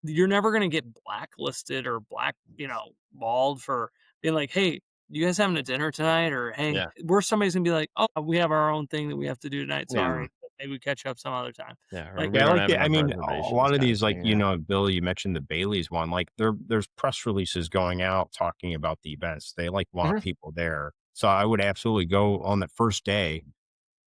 you're never gonna get blacklisted or balled for being like, "Hey, you guys having a dinner tonight?" Or, "Hey," Yeah. where somebody's gonna be like, "Oh, we have our own thing that we have to do tonight. Yeah. Sorry, but maybe we catch up some other time." Yeah. Or Like, we Yeah, I don't like have the I enough mean, a reservations lot of kind of these, thing. Yeah. Bill, you mentioned the Bailey's one, there's press releases going out talking about the events. They want Mhm. people there. So I would absolutely go on that first day,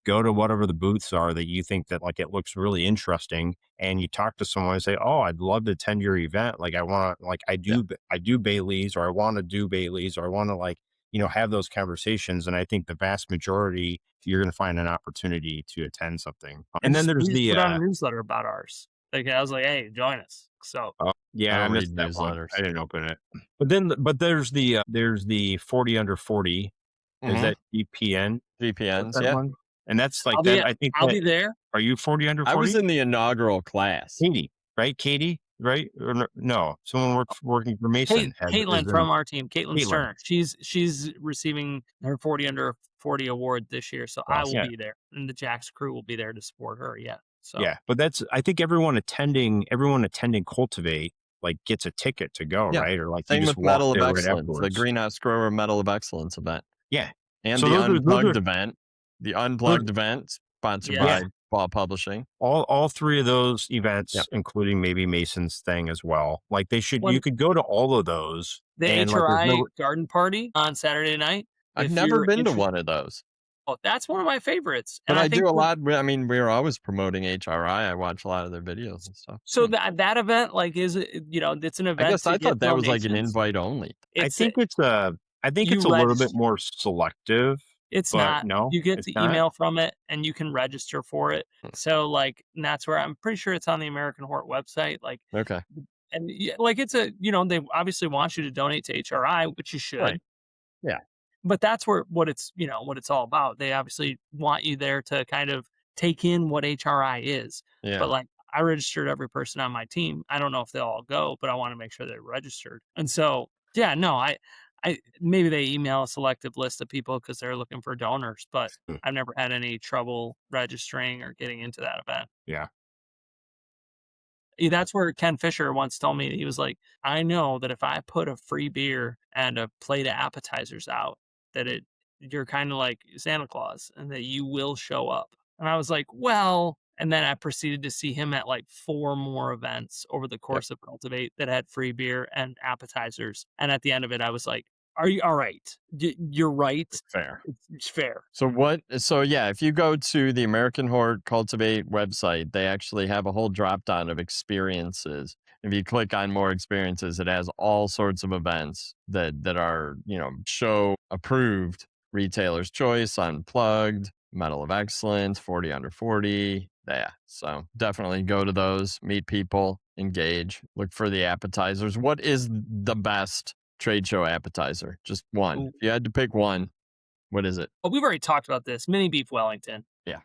go to whatever the booths are that you think that it looks really interesting, and you talk to someone and say, "Oh, I'd love to attend your event. I want to Yeah. I do Bailey's, or I want to do Bailey's, or I want to have those conversations." And I think the vast majority, you're going to find an opportunity to attend something. And then we there's just the put out a newsletter about ours. I was like, "Hey, join us." So, oh, I yeah, I don't missed read that one. I newsletters. didn't open it. But there's the 40 under 40. Is Hmm. that GPN? What's VPNs. that Yeah. one? And that's I'll that be I think I'll that be there. are you 40 under I was 40? in the inaugural class. Katie, right? Katie, right? Or no, someone working for Hey, Mason is Caitlin in from our team, Caitlin Caitlin. Sterner. She's receiving her 40 under 40 award this year, so I will Yeah, be there, and the Jax crew will be there to support her. Yeah. So, yeah. But I think everyone attending Cultivate gets a ticket to go, Yeah. right? Or you Same just with walk Medal of there right Excellence, the afterwards. Greenhouse Grower Medal of Excellence event, Yeah. and So the those Unplugged are event. The those Unplugged event, sponsored yes. yeah. by Ball Publishing. All three of those Yep. events, including maybe Mason's thing as well. You When could go to all of those, the and there's HRI no garden party on Saturday night, I've if never you're been to interested, one of those, oh, that's one of my favorites, and but I I think do a lot. I mean, we're always promoting HRI. I watch a lot of their videos and stuff. so that event, it's an I event guess to I get thought that was like an donations. invite only. I It's think it's a I think you it's a little bit register. more selective, It's but not. no, You get it's the not? email from it, and you can register for it. Hmm. So, and that's where I'm pretty sure it's on the American Hort website. Okay. And it's they obviously want you to donate to HRI, which you should. Right. Yeah. But that's what it's all about. They obviously want you there to kind of take in what HRI is. But Yeah. I registered every person on my team. I don't know if they'll all go, but I want to make sure they're registered. And so, yeah, no, I maybe they email a selective list of people because they're looking for donors, but Hmm. I've never had any trouble registering or getting into that event. Yeah. That's where Ken Fisher once told me, he was like, "I know that if I put a free beer and a plate of appetizers out, that you're kind of like Santa Claus and that you will show up." And I was like, "Well," and then I proceeded to see him at four more events over the Yep. course of Cultivate that had free beer and appetizers. And at the end of it, I was like, "Are you all right? You're right. Fair. It's fair." So yeah, if you go to the American Hort Cultivate website, they actually have a whole drop down of experiences. If you click on more experiences, it has all sorts of events that are, show approved, Retailer's Choice, Unplugged, Medal of Excellence, 40 under 40. Yeah. So definitely go to those, meet people, engage, look for the appetizers. What is the best trade show appetizer? Just one. If you had to pick one, what is it? Oh, we've already talked about this. Mini beef Wellington. Yeah.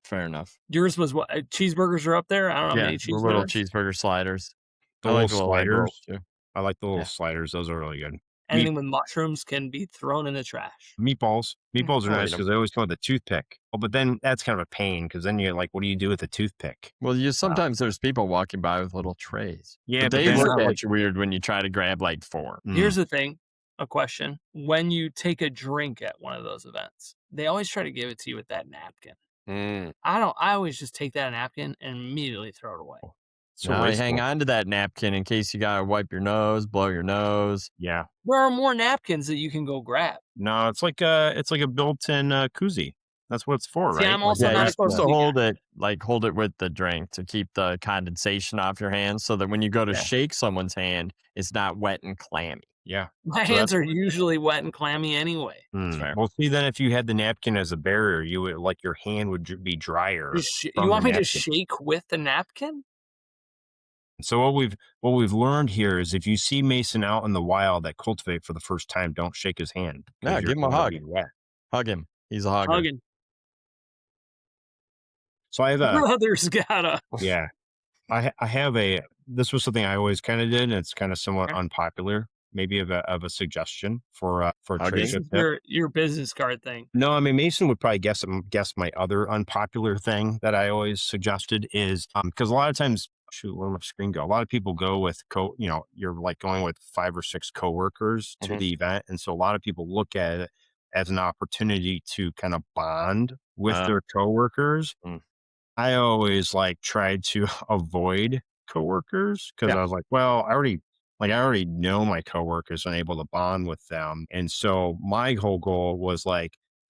Fair enough. Yours was what? Cheeseburgers are up there? I don't know how many The little cheeseburgers. cheeseburger sliders. The I little like the little egg rolls sliders. too. I like the little Yeah. sliders. Those are really good. Anything with mushrooms can be thrown in the trash. Meatballs. Meatballs are I'll eat nice 'em. because they always come with a toothpick. Oh, but then that's kind of a pain because then you're like, what do you do with a toothpick? Well, sometimes there's people walking by with little trays. Yeah, But but they then look not at like you weird when you try to grab like 4. Here's the thing, a question. When you take a drink at one of those events, they always try to give it to you with that napkin. I always just take that napkin and immediately throw it away. so Now, hang wasteful. on to that napkin in case you gotta wipe your nose, blow your nose. Yeah. There are more napkins that you can go grab. No, it's like a built-in koozie. That's what it's for, See, right? I'm also Yeah, not you're a supposed to koozie guy. hold it with the drink to keep the condensation off your hands so that when you go to Yeah. shake someone's hand, it's not wet and clammy. Yeah. My So hands are usually wet and clammy anyway. fair. Well, see, then if you had the napkin as a barrier, you would like your hand would be drier. You want me to napkin. shake with the napkin? So what we've learned here is if you see Mason out in the wild at Cultivate for the first time, don't shake his hand. 'Cause Yeah, your give him a hand will hug. be wet. Hug him. He's a hugger. Hugging. So I have Brothers gotta. yeah. I have this was something I always kind of did, and it's kind of somewhat unpopular, maybe of a suggestion for a Hugging? trade This show is tip. your business card thing. No, I mean Mason would probably guess my other unpopular thing that I always suggested is because a lot of times, shoot, where my screen go? A lot of people go with you're like going with 5 or 6 coworkers to the event, and so a lot of people look at it as an opportunity to kind of bond with their coworkers. I always tried to avoid coworkers because I was like, well, I already know my coworkers and able to bond with them. And so my whole goal was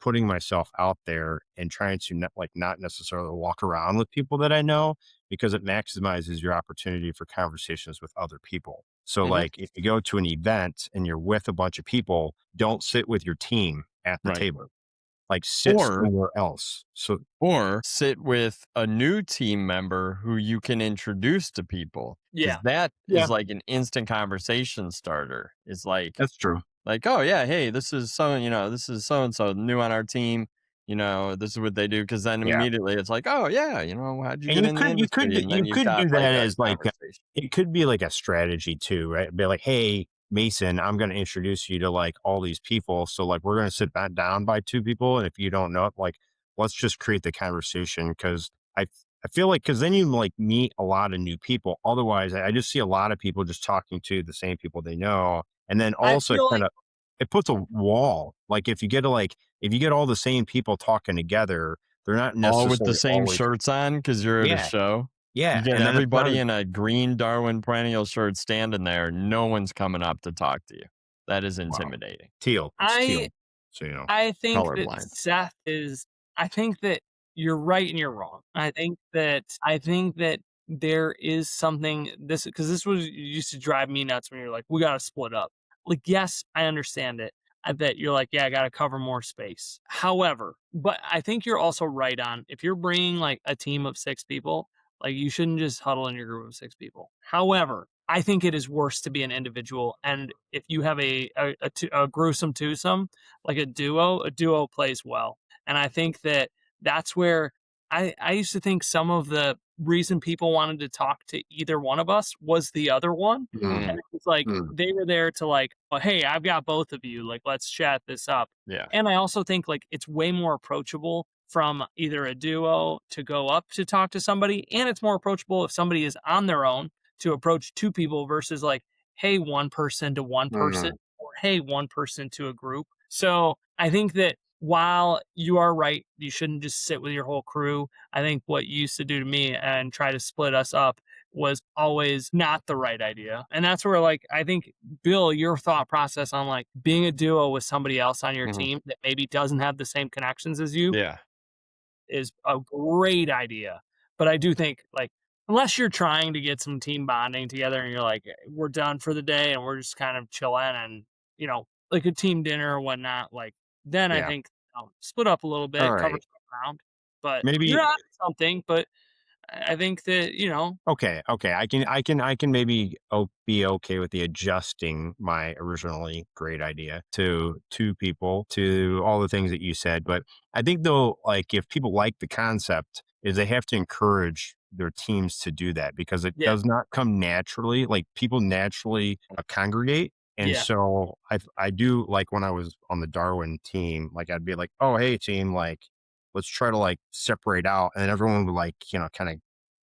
putting myself out there and trying to not necessarily walk around with people that I know because it maximizes your opportunity for conversations with other people. So if you go to an event and you're with a bunch of people, don't sit with your team at the table. Sit somewhere else. Or sit with a new team member who you can introduce to people. Yeah. That is like an instant conversation starter. It's like, that's true. Oh yeah, hey, this is this is so-and-so new on our team. This is what they do. Cause then immediately it's like, oh yeah, how'd you get in the industry? And then you could do that as conversation. it could be like a strategy too, right? Be like, hey, Mason, I'm going to introduce you to all these people. So we're going to sit back down by 2 people. And if you don't know it, let's just create the conversation. Cause I feel cause then you meet a lot of new people. Otherwise I just see a lot of people just talking to the same people they know. And then also it puts a wall. If you get all the same people talking together, they're not necessarily all with the same shirts on because you're at a show. Yeah. You get and everybody in a green Darwin perennial shirt standing there. No one's coming up to talk to you. That is intimidating. Teal. It's teal. So, I think colorblind. that Seth I think that you're right and you're wrong. I think that there is something because this used to drive me nuts when you're like, we got to split up. Yes, I understand it. I bet you're like, yeah, I got to cover more space. However, but I think you're also right on if you're bringing a team of 6 people, you shouldn't just huddle in your group of 6 people. However, I think it is worse to be an individual. And if you have a gruesome twosome, like a duo plays well. And I think that's where I used to think some of the reason people wanted to talk to either one of us was the other one. And it's they were there to oh, hey, I've got both of you. Let's chat this up. Yeah. And I also think it's way more approachable from either a duo to go up to talk to somebody. And it's more approachable if somebody is on their own to approach 2 people versus hey, one person to one person or hey, one person to a group. So I think that while you are right, you shouldn't just sit with your whole crew. I think what you used to do to me and try to split us up was always not the right idea. And that's where I think, Bill, your thought process on being a duo with somebody else on your team that maybe doesn't have the same connections as you Yeah. is a great idea. But I do think Unless you're trying to get some team bonding together and you're like, we're done for the day and we're just kind of chilling and, like a team dinner or whatnot, like, then I Yeah. think, split up a little All bit, cover right. some ground. But you're Maybe on something, but I think that, okay, okay. I can maybe be okay with the adjusting my originally great idea to two people, to all the things that you said. But I think though, like if people like the concept, is they have to encourage their teams to do that because it yeah, does not come naturally. Like people naturally congregate. And yeah. so I do like when I was on the Darwin team, like I'd be like, oh hey team, like let's try to like separate out, and everyone would like kind of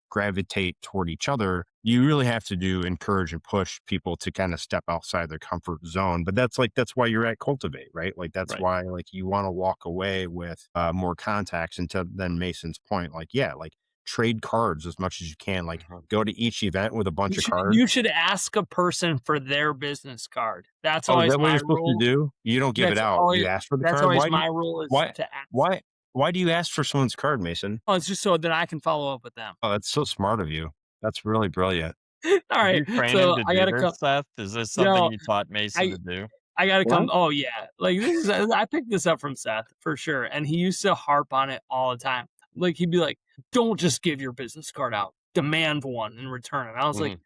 gravitate toward each other. You really have to encourage and push people to kind of step outside their comfort zone. But that's why you're at Cultivate, right? Like that's Right. why like you want to walk away with more contacts. And to then Mason's point, like yeah, like trade cards as much as you can. Like Uh-huh. go to each event with a You bunch of should cards. you should ask a person for their business card. That's Oh, is always that what my you're supposed to rule. do? You don't give it That's out. always You ask for the that's card. always my rule is Why to ask. why why do you ask for someone's card, Mason? Oh, it's just so that I can follow up with them. Oh, that's so smart of you. That's really brilliant. All Did right, you train him so to I do gotta come. this, Seth? Is this something No, you taught Mason I to do? I gotta What? come. Oh yeah, like this is I picked this up from Seth for sure, and he used to harp on it all the time. Like he'd be like, "Don't just give your business card out. Demand one in return." And I was like, Mhm.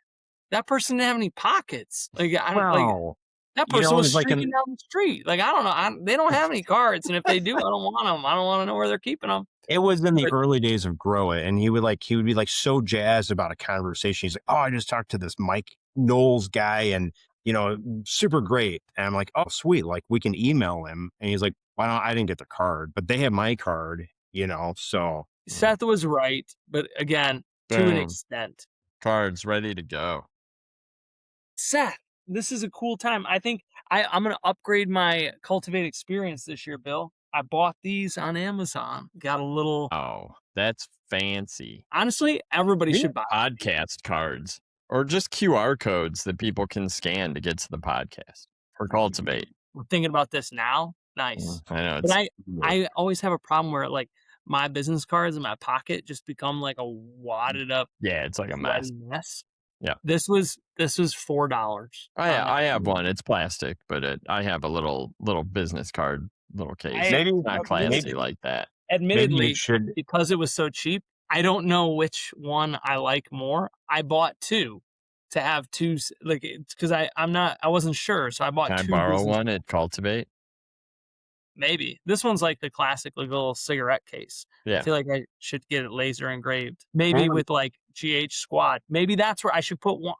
"That person didn't have any pockets. Like like Well, that person was it's like streaking an down the street. Like I don't know. They don't have any cards, and if they do, I don't want them. I don't want to know where they're keeping them." it was in the But early days of Grow It, and he would be like so jazzed about a conversation. He's like, "Oh, I just talked to this Mike Knowles guy, and super great." And I'm like, "Oh, sweet! Like we can email him." And he's like, "Why don't I didn't get the card, but they have my card, So Mm. Seth was right. But again, to an Boom. extent. Cards ready to go. Seth, this is a cool time. I think I'm going to upgrade my Cultivate experience this year, Bill. I bought these on Amazon. Got a little. Oh, that's fancy. Honestly, everybody We should need buy these. podcast cards or just QR codes that people can scan to get to the podcast or Cultivate. We're thinking about this now. Nice. I know But it's I always have a problem where like my business cards in my pocket just become like a wadded up yeah, it's like a mess. sweaty mess. Yeah. This was $4 on I have Amazon. one. It's plastic, but I have a little business card, little case. I maybe It's not classy maybe like that. maybe you admittedly, should because it was so cheap, I don't know which one I like more. I bought 2 to have 2 like, it's 'cause I wasn't sure, so I bought Can I 2 borrow business one at Cultivate? maybe. This one's like the classic, like, little cigarette case. I Yeah. feel like I should get it laser engraved. what Maybe was, with, like, GH Squad. Maybe that's where I should put one.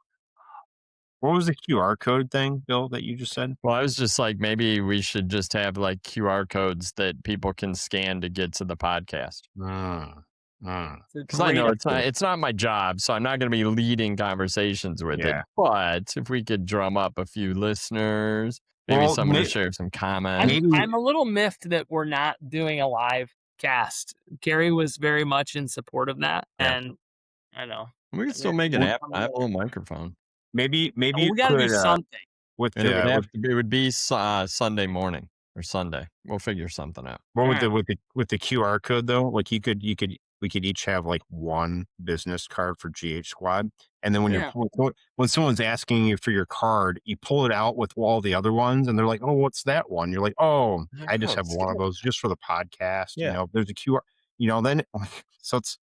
what was the QR code thing, Bill, that you just said? Well, I was just like, maybe we should just have like QR codes that people can scan to get to the podcast. Mm, mm. It's a Because I great know That's good. it's not my job, so I'm not going to be leading conversations with it. Yeah. But if we could drum up a few listeners, maybe Well, someone to share some comments. maybe I'm a little miffed that we're not doing a live cast. Gary was very much in support of that, yeah. and I know. We could still make an Well, app. I have a little microphone. maybe you We gotta do could something. with And the with it would be Sunday morning or Sunday. We'll figure something out. well, Alright. with the QR code though, like we could each have like one business card for GH Squad, and then Yeah. when someone's asking you for your card, you pull it out with all the other ones, and they're like, "Oh, what's that one?" You're like, "Oh, I just have one of those just for the podcast." Yeah. There's a QR. Then so it's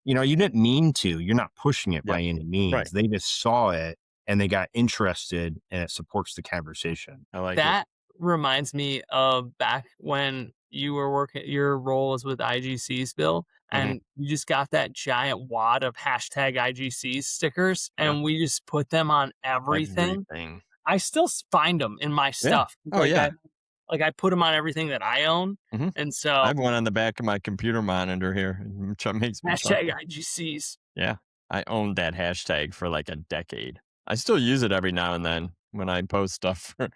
you didn't mean to. You're not pushing it Yeah. by any means. Right. They just saw it and they got interested, and it supports the conversation. I like it. That reminds me of back when you were working your role was with IGCs, Bill, Mhm. and you just got that giant wad of hashtag IGCs stickers, Yeah. and we just put them on everything. Everything. I still find them in my stuff. Oh, yeah. I put them on everything that I own, Mhm. and I so have one on the back of my computer monitor here, which makes me chuckle. hashtag IGCs. Yeah. I owned that hashtag for like a decade. I still use it every now and then when I post stuff for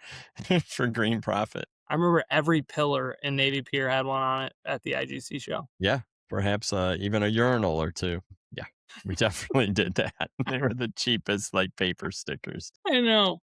for Green Profit. I remember every pillar in Navy Pier had one on it at the IGC show. Yeah. Perhaps even a urinal or two. Yeah. We definitely did that. They were the cheapest like paper stickers. I know.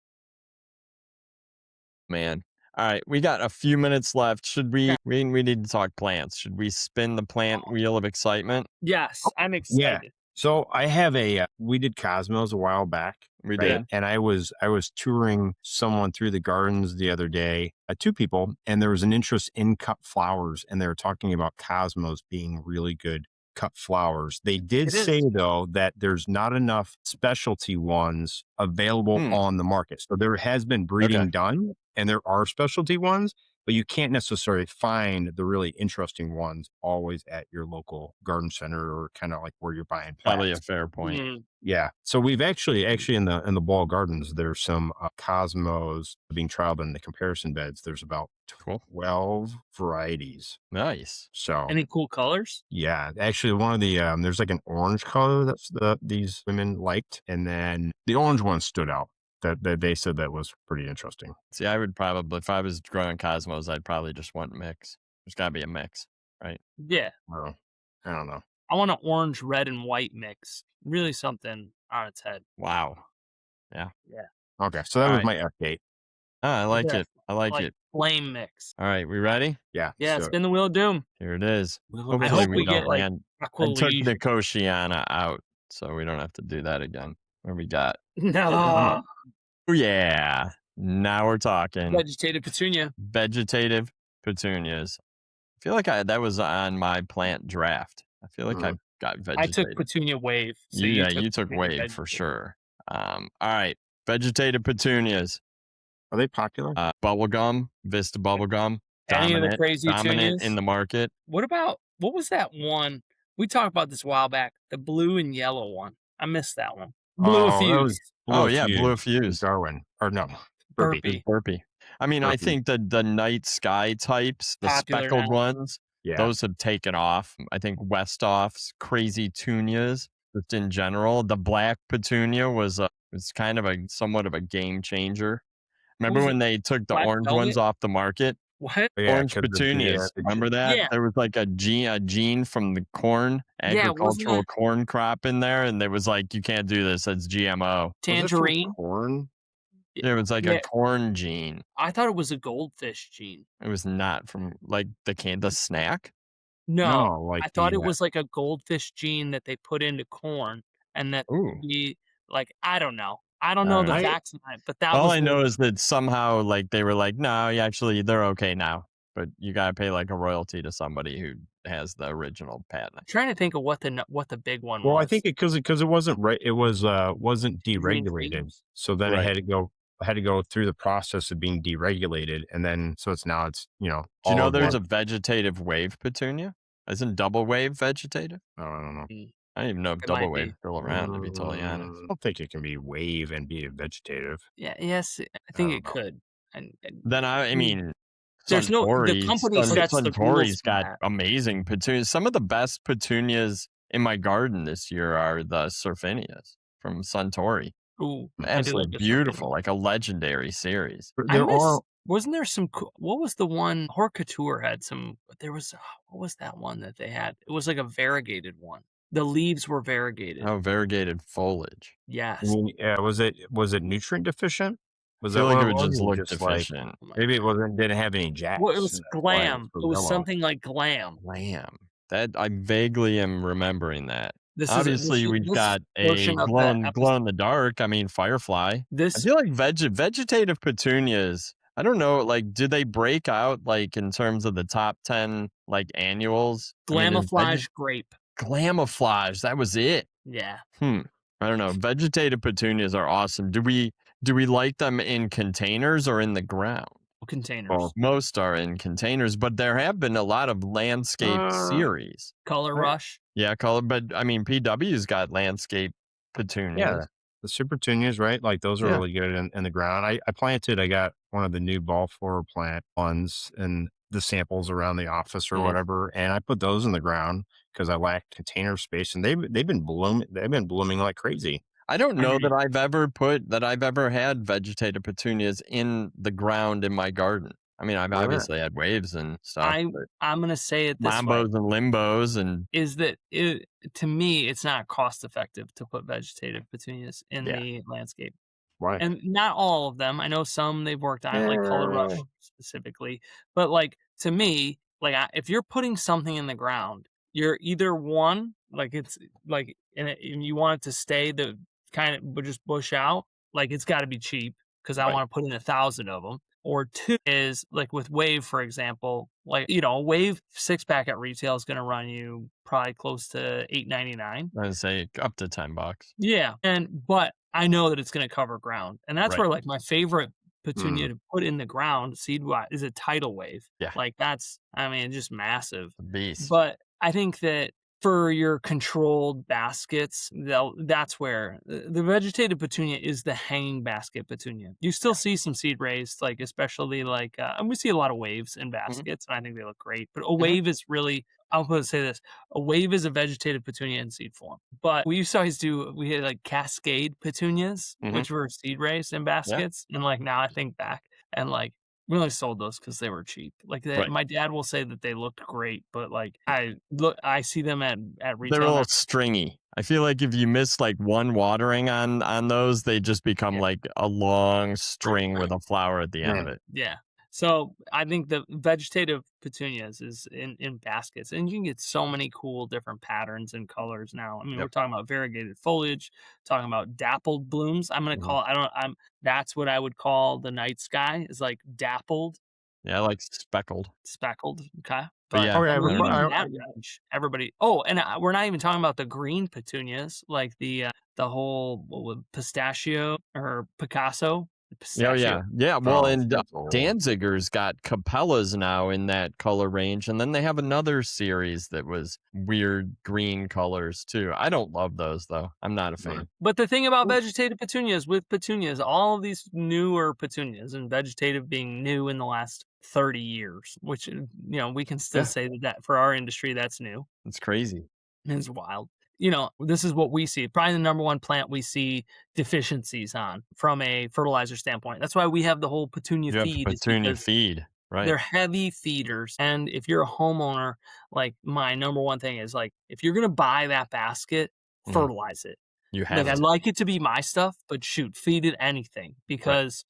Man. All right, we got a few minutes left. Should Okay. we need to talk plants. Should we spin the plant wheel of excitement? Yes, I'm Yeah. excited. So I have we did Cosmos a while back, We right? did. And I was touring someone through the gardens the other day, two people, and there was an interest in cut flowers, and they were talking about Cosmos being really good cut flowers. They did It say is. though that there's not enough specialty ones available Hmm. on the market. So there has been Okay. breeding done, and there are specialty ones, but you can't necessarily find the really interesting ones always at your local garden center or kind of like where you're buying Probably a plants. fair point. Yeah. So we've actually in the ball gardens, there's some cosmos being trialed in the comparison beds. There's about Cool. 12 varieties. Nice. So Any cool colors? yeah, actually one of the there's like an orange color these women liked, and then the orange one stood out. That they said that was pretty interesting. See, I would probably, if I was growing cosmos, I'd probably just want mix. There's got to be a mix, right? Yeah. Oh, I don't know. I want an orange, red, and white mix. Really something on its head. Wow. Yeah. Yeah. Okay, so that All was right. my update. I like Yeah. it. I like it. Flame mix. All right. We ready? Yeah. Yeah, So spin the wheel of doom. Here it is. I Hopefully hope we we don't get like land. I took Aqualige. the Koshiana out, so we don't have to do that again. What we got? No. Oh, yeah. Now we're talking. Vegetative petunia. Vegetative petunias. I feel like that was on my plant draft. I feel like I got vegetative. I took petunia wave. So you took petunia wave for sure. All right. Vegetative petunias. are they popular? Bubblegum, Vista bubblegum. Any of the crazy dominant petunias? in the market. What was that one? We talked about this a while back. The blue and yellow one. I missed that one. Blue fuse. Blue fuse. Darwin. Or no. Burpee. Burpee. I mean, I Burpee. think the night sky types, the Popular speckled now. ones, Yeah. those have taken off. I think Westoff's, crazy tunias, just in general. The black petunia was kind of somewhat of a game changer. Remember when they took the Black orange velvet? ones off the market? What? Yeah, Orange 'cause petunias. Remember that? Yeah. There was like a gene from the corn, Yeah, wasn't agricultural that- corn crop in there, and there was like, you can't do this. That's GMO. Tangerine. Corn. It was like a corn gene. I thought it was a goldfish gene. It was not from like the snack. No, like I thought it was like a goldfish gene that they put into corn, and that be like I don't know. I don't know the facts behind it, but that all was I know is that somehow like they were like, no, actually they're okay now, but you gotta pay like a royalty to somebody who has the original patent. I'm trying to think of what the big one was. Well, I think because it wasn't right. It wasn't Green deregulated, Fields? so then Right. it had to go through the process of being deregulated, and then so it's now it's Do you know there's a vegetative wave petunia? Isn't double wave vegetative? I don't know. I don't even know if It double might wave's be. still around, to be totally honest. I don't think it can be wave and be a vegetative. Yeah, yes, I think don't it know. could. And Then I mean, there's the company sets the rules Suntory's for got that. amazing petunias. Some of the best petunias in my garden this year are the Surfinias from Suntory. Ooh, Absolutely beautiful, like a legendary series. Wasn't there some? What was the one? Horticulture had some. There was. What was that one that they had? It was like a variegated one. The leaves were variegated. Oh, variegated foliage. Yes. Yeah, was it nutrient deficient? I feel like it would just look deficient. Maybe it didn't have any jacks. Well, it was glam. It was something like glam. Glam. That I vaguely am remembering that. Obviously, we've got a glow in the dark. I mean, firefly. I feel like vegetative petunias. I don't know. Like, do they break out like in terms of the top 10 like annuals? Glamoflage grape. Glamoflage. That was it. Yeah. I don't know. Vegetative petunias are awesome. Do we like them in containers or in the ground? Containers. Well, most are in containers, but there have been a lot of landscape series. Color Rush. Yeah, but I mean, PW's got landscape petunias. Yeah, the super petunias, right? Like those are really good in the ground. I got one of the new ball flower plant ones and the samples around the office or whatever, and I put those in the ground because I lack container space, and they've been blooming. They've been blooming like crazy. I don't know that I've ever had vegetative petunias in the ground in my garden. I mean, I've obviously had waves and stuff. I'm going to say it this Mambos and limbos and is that to me, it's not cost effective to put vegetative petunias in the landscape. Why? And not all of them. I know some they've worked on, like Color Rush specifically. But like to me, like if you're putting something in the ground, you're either one, like it's like, and you want it to stay the kind of but just bush out, like it's got to be cheap because I Right. want to put in 1,000 of them. Or two is like with Wave, for example, like a Wave 6 pack at retail is going to run you probably close to 8.99. I'd say up to $10. Yeah, but I know that it's gonna cover ground, and that's Right. where, like, my favorite Mm. petunia to put in the ground seed-wise is a tidal wave. Yeah, Like, that's I mean, just massive. the beast. But I think that for your controlled baskets, that's where the vegetative petunia is the hanging basket petunia. You still see some seed raised, like, especially, like, and we see a lot of waves in Mhm, baskets, and I think they look great, but a mhm, wave is really I'm gonna say this, a wave is a vegetative petunia in seed form. But we used to always we had like cascade petunias, mhm. which were seed raised in Yeah, baskets. And like now I think back and like we only sold those because they were cheap. Like right. my dad will say that they looked great, but like I see them at They're a retail and little they're stringy. I feel like if you miss like one watering on those, they just become yeah. like a long string with a flower at the end of Mm. it. Yeah. So I think the vegetative petunias is in baskets, and you can get so many cool different patterns and colors now. I mean, we're Yep. talking about variegated foliage, talking about dappled blooms. I'm gonna Mhm. call I don't I'm that's what I would call the night sky is like dappled, Yeah, I like speckled. speckled. Okay. But But yeah, Okay. when I you don't get know. into that range, everybody. Oh, and we're not even talking about the green petunias, like the whole pistachio or Picasso, Yeah, oh, pistachio. yeah. Yeah, well, Oh, and, that's old. Danziger's got Capellas now in that color range, and then they have another series that was weird green colors too. I don't love those, though. I'm not a Mm. fan. But the thing about vegetative petunias with petunias, all of these newer petunias and vegetative being new in the last 30 years, which, we can still Yeah, say that for our industry, that's new. it's crazy. It's wild. This is what we see. Probably the number one plant we see deficiencies on from a fertilizer standpoint. That's why we have the whole petunia You have the feed is petunia because feed, right. they're heavy feeders. And if you're a homeowner, like my number one thing is like, if you're going to buy that basket, Mhm. fertilize it. You Like, have I'd to, like it to be my stuff, but shoot, feed it anything right. because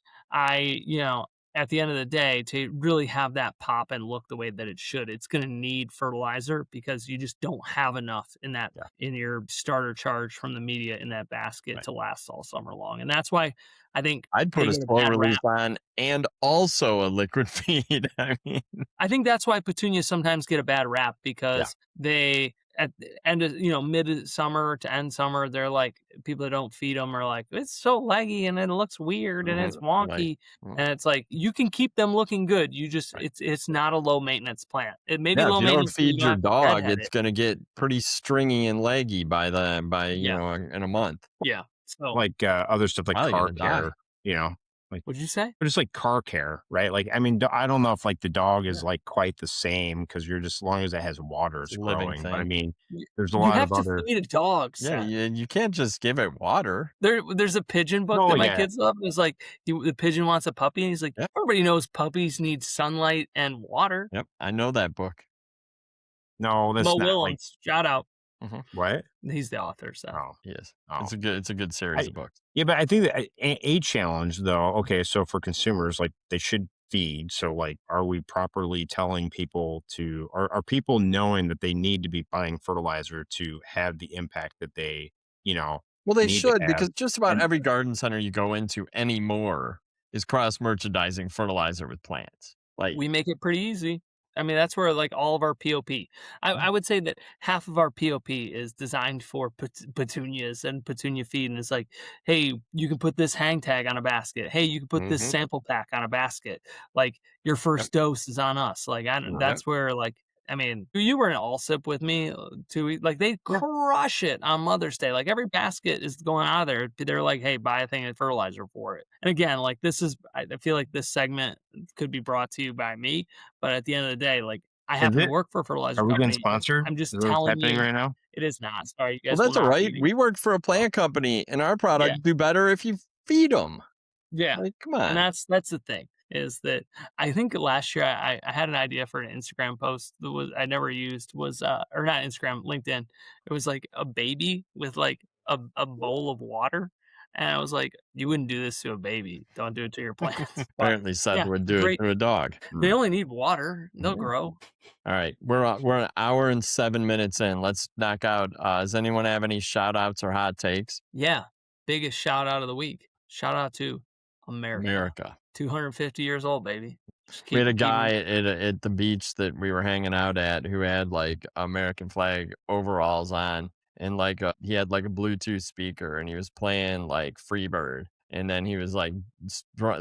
at the end of the day, to really have that pop and look the way that it should, it's gonna need fertilizer because you just don't have enough Yeah, in your starter charge from the media in that basket right. to last all summer long. And that's why I think I'd put they a get a slow bad release rap. on and also a liquid feed. I mean, I think that's why petunias sometimes get a bad rap yeah. because they at the end of mid-summer to end summer, they're like people that don't feed them are like, "It's so leggy and it looks weird and it's Mhm. Right. wonky." Mm, And it's like, you can keep them looking good. You just right. it's not a low maintenance plant. It may be Yeah, if low you don't maintenance, but you feed don't your have to dog, deadhead it's it. gonna get pretty stringy and leggy Yeah, in a month. yeah. So, Like other stuff like Probably car gonna care, die. you know, like what'd you say? but it's like car care, right? Like, I mean, I don't know if like the dog Yeah. is like quite the same because you're just as long as it has water, It's it's a living growing. But I thing. mean, Y there's a You lot have of to other. feed a dog, Yeah, Seth. you can't just give it water. There's a pigeon book Oh that my yeah, kids love. It's like the pigeon wants a puppy, and he's like, Yep, everybody knows puppies need sunlight and water. yep, I know that book. no, that's Mo not like Willems, shout out. Mhm, what? He's the author, Seth. Oh, he is. oh. It's a good series I of books. yeah, but I think that a challenge though, okay, so for consumers, like they should feed. So like, are we properly telling people to, are people knowing that they need to be buying fertilizer to have the impact that they, you know, Well, they need to should have? because just about And every garden center you go into anymore is cross merchandising fertilizer with plants. Like, We make it pretty easy. I mean, that's where like all of our POP. I mm, would say that half of our POP is designed for petunias and petunia feed, and it's like, hey, you can put this hang tag on a basket. Hey, you can put this mhm, sample pack on a basket. Like your yep, first dose is on us. Like yep, that's where like. I mean, you were in Allsip with me 2 weeks. Like they yeah, crush it on Mother's Day. Like every basket is going out of there. They're like, "Hey, buy a thing of fertilizer for it." And again, like this is, I feel like this segment could be brought to you by me, but at the end of the day, like, I is happen to it? work for a fertilizer Are we getting company. sponsored? I'm Is just that what's telling happening you right now? it is not. Sorry, you well, guys will that's not alright. be We work for a Oh, plant company, and our yeah, products do better if you feed them. yeah, Like, come and on. that's the thing, is that I think last year I had an idea for an Instagram post that was I never used was, or not Instagram, LinkedIn. It was like a baby with, like, a bowl of water, And I was like, you wouldn't do this to a baby. Don't do it to your plants. But Apparently Seth yeah, would do it great. to a dog. They only need water. They'll Mhm. grow. All right, we're an hour and 7 minutes in. Let's knock out. Does anyone have any shout outs or hot takes? Yeah. Biggest shout out of the week. Shout out to America. America. 250 years old, baby. Just We had a keep guy at the beach that we were hanging out at who had like American flag overalls on, and like he had like a Bluetooth speaker, and he was playing like Freebird, and then he was like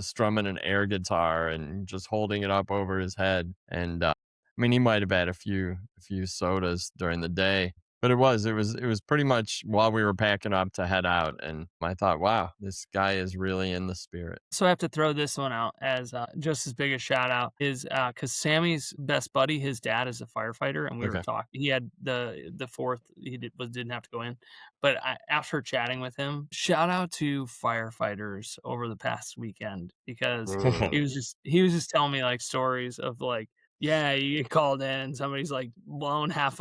strumming an air guitar and just holding it up over his head. And I mean, he might have had a few sodas during the day, but it was pretty much while we were packing up to head out, and I thought, wow, this guy is really in the spirit. So I have to throw this one out as just as big a shout out is because Sammy's best buddy, his dad is a firefighter, and we were Okay. talking. He had the fourth. Didn't have to go in, but after chatting with him, shout out to firefighters over the past weekend because he was just telling me like stories of like. Yeah, you get called in and somebody's like blown half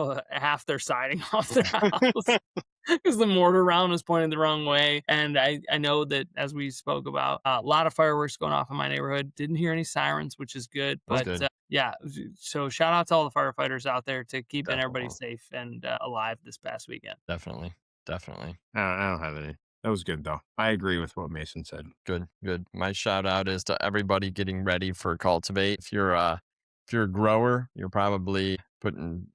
their siding off their house. Because the mortar round was pointed the wrong way. And I know that as we spoke about, a lot of fireworks going off in my neighborhood. Didn't hear any sirens, which is good. That's But good. yeah, so shout out to all the firefighters out there to keeping everybody Definitely. safe and alive this past weekend. Definitely. Definitely. I don't have any. That was good though. I agree with what Mason said. Good, good. My shout out is to everybody getting ready for Cultivate. If you're a grower, you're probably putting,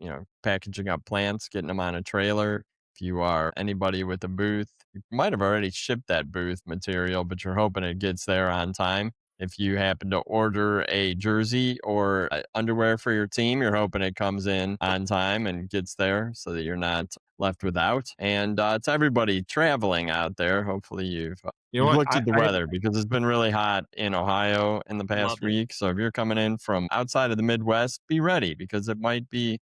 packaging up plants, getting them on a trailer. If you are anybody with a booth, you might have already shipped that booth material, but you're hoping it gets there on time. If you happen to order a jersey or underwear for your team, you're hoping it comes in on time and gets there so that you're not left without. And to everybody traveling out there, hopefully You know you've what? looked at the weather because it's been really hot in Ohio in the past Loved it. week. So if you're coming in from outside of the Midwest, be ready because it might be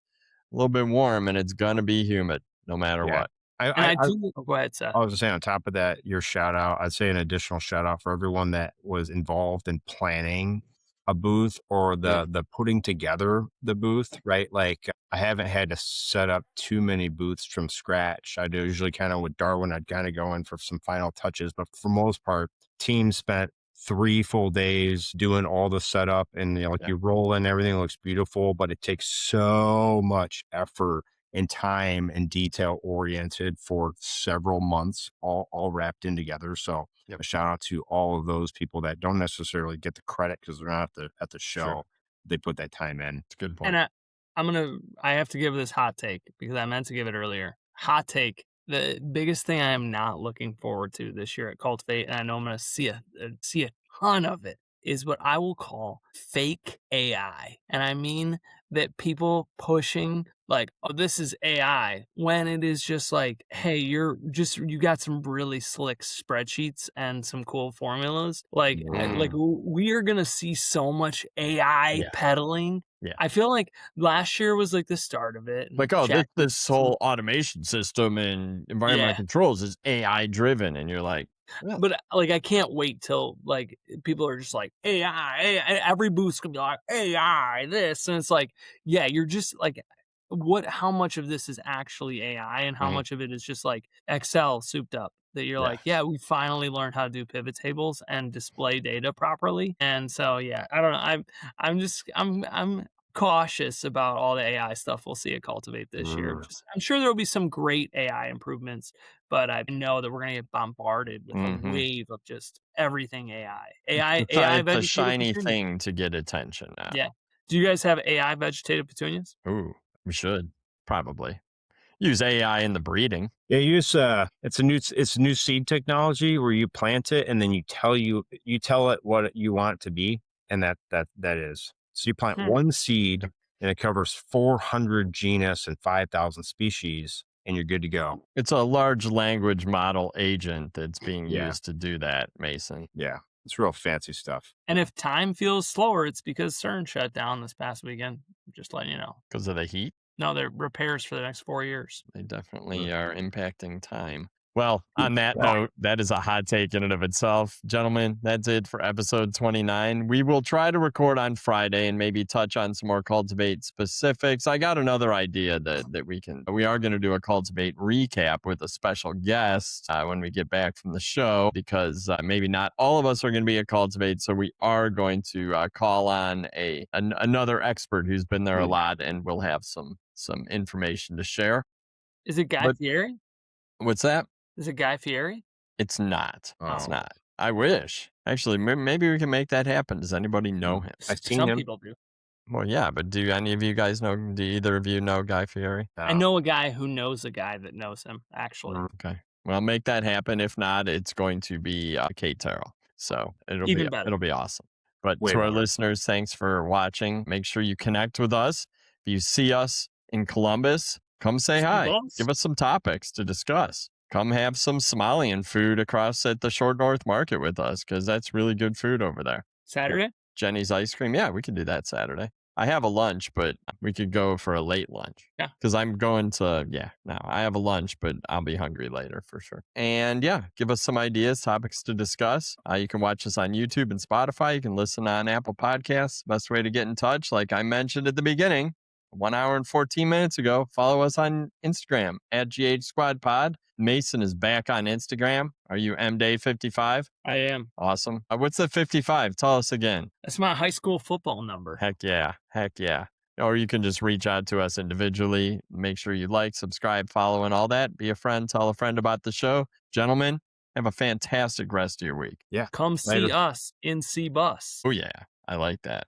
a little bit warm and it's gonna be humid no matter Yeah. what. And I I do. Oh, go ahead, Seth. I was just saying on top of that, your shout out, I'd say an additional shout out for everyone that was involved in planning a booth or Yeah. the putting together the booth, right? Like I haven't had to set up too many booths from scratch. I do usually kind of with Darwin, I'd kind of go in for some final touches, but for most part, team spent 3 full days doing all the setup and like Yeah. you roll in, everything looks beautiful, but it takes so much effort and time and detail oriented for several months, all wrapped in together. So Yep. a shout out to all of those people that don't necessarily get the credit because they're not at the show. Sure. They put that time in. It's a good And point. I have to give this hot take because I meant to give it earlier. Hot take. The biggest thing I am not looking forward to this year at Cultivate, and I know I'm going to see a ton of it, is what I will call fake AI. And I mean that people pushing like, oh, this is AI, when it is just like, hey, you got some really slick spreadsheets and some cool formulas. Like, we are going to see so much AI Yeah. peddling. Yeah. I feel like last year was like the start of it. Like, oh, Chat this whole automation system and environmental Yeah. controls is AI driven, and you're like, well, But like, I can't wait till like people are just like AI. Every booth's gonna be like AI this, and it's like, yeah, you're just like, how much of this is actually AI, and how Mhm. much of it is just like Excel souped up? That you're Yeah. like, yeah, we finally learned how to do pivot tables and display data properly, and so yeah, I don't know. I'm cautious about all the AI stuff we'll see at Cultivate this year. I'm sure there will be some great AI improvements, but I know that we're going to get bombarded with a Mhm. wave of just everything AI. AI, It's a vegetative shiny petunias. thing to get attention now. Yeah. Do you guys have AI vegetative petunias? Ooh, we should probably use AI in the breeding. Yeah, it's new seed technology where you plant it and then you tell it what you want it to be, and that is. So you plant Hmm. one seed and it covers 400 genus and 5,000 species, and you're good to go. It's a large language model agent that's being Yeah. used to do that, Mason. Yeah, it's real fancy stuff. And if time feels slower, it's because CERN shut down this past weekend. Just letting you know. Because of the heat, No, they're repairs for the next 4 years. they definitely are impacting time. Well, on that note, that is a hot take in and of itself. Gentlemen, that's it for episode 29. We will try to record on Friday and maybe touch on some more Cultivate specifics. I got another idea that we are going to do a Cultivate recap with a special guest when we get back from the show, because maybe not all of us are going to be at Cultivate. So we are going to call on another expert who's been there a lot, and we'll have some information to share. Is it Guy Fieri? What's that? Is it Guy Fieri? It's not. Oh. It's not. I wish. Actually, maybe we can make that happen. Does anybody know him? I've seen Some him. people do. Well, yeah, but do any of you guys know? Do either of you know Guy Fieri? I know a guy who knows a guy that knows him, actually. Okay. Well, make that happen. If not, it's going to be Kate Terrell. So it'll be awesome. But to our listeners, thanks for watching. Make sure you connect with us. If you see us in Columbus, come say hi. Give us some topics to discuss. Come have some Somalian food across at the Short North Market with us, because that's really good food over there. Saturday? Jenny's Ice Cream. Yeah, we can do that Saturday. I have a lunch, but we could go for a late lunch. Yeah. Because I'm going to, I have a lunch, but I'll be hungry later for sure. And give us some ideas, topics to discuss. You can watch us on YouTube and Spotify. You can listen on Apple Podcasts. Best way to get in touch, like I mentioned at the beginning, 1 hour and 14 minutes ago, follow us on Instagram at GH Squad Pod. Mason is back on Instagram. Are you MDay55? I am. Awesome. What's the 55? Tell us again. That's my high school football number. Heck yeah. Or you can just reach out to us individually. Make sure you like, subscribe, follow, and all that. Be a friend. Tell a friend about the show. Gentlemen, have a fantastic rest of your week. Yeah. Come see us in C-Bus. Oh, yeah. I like that.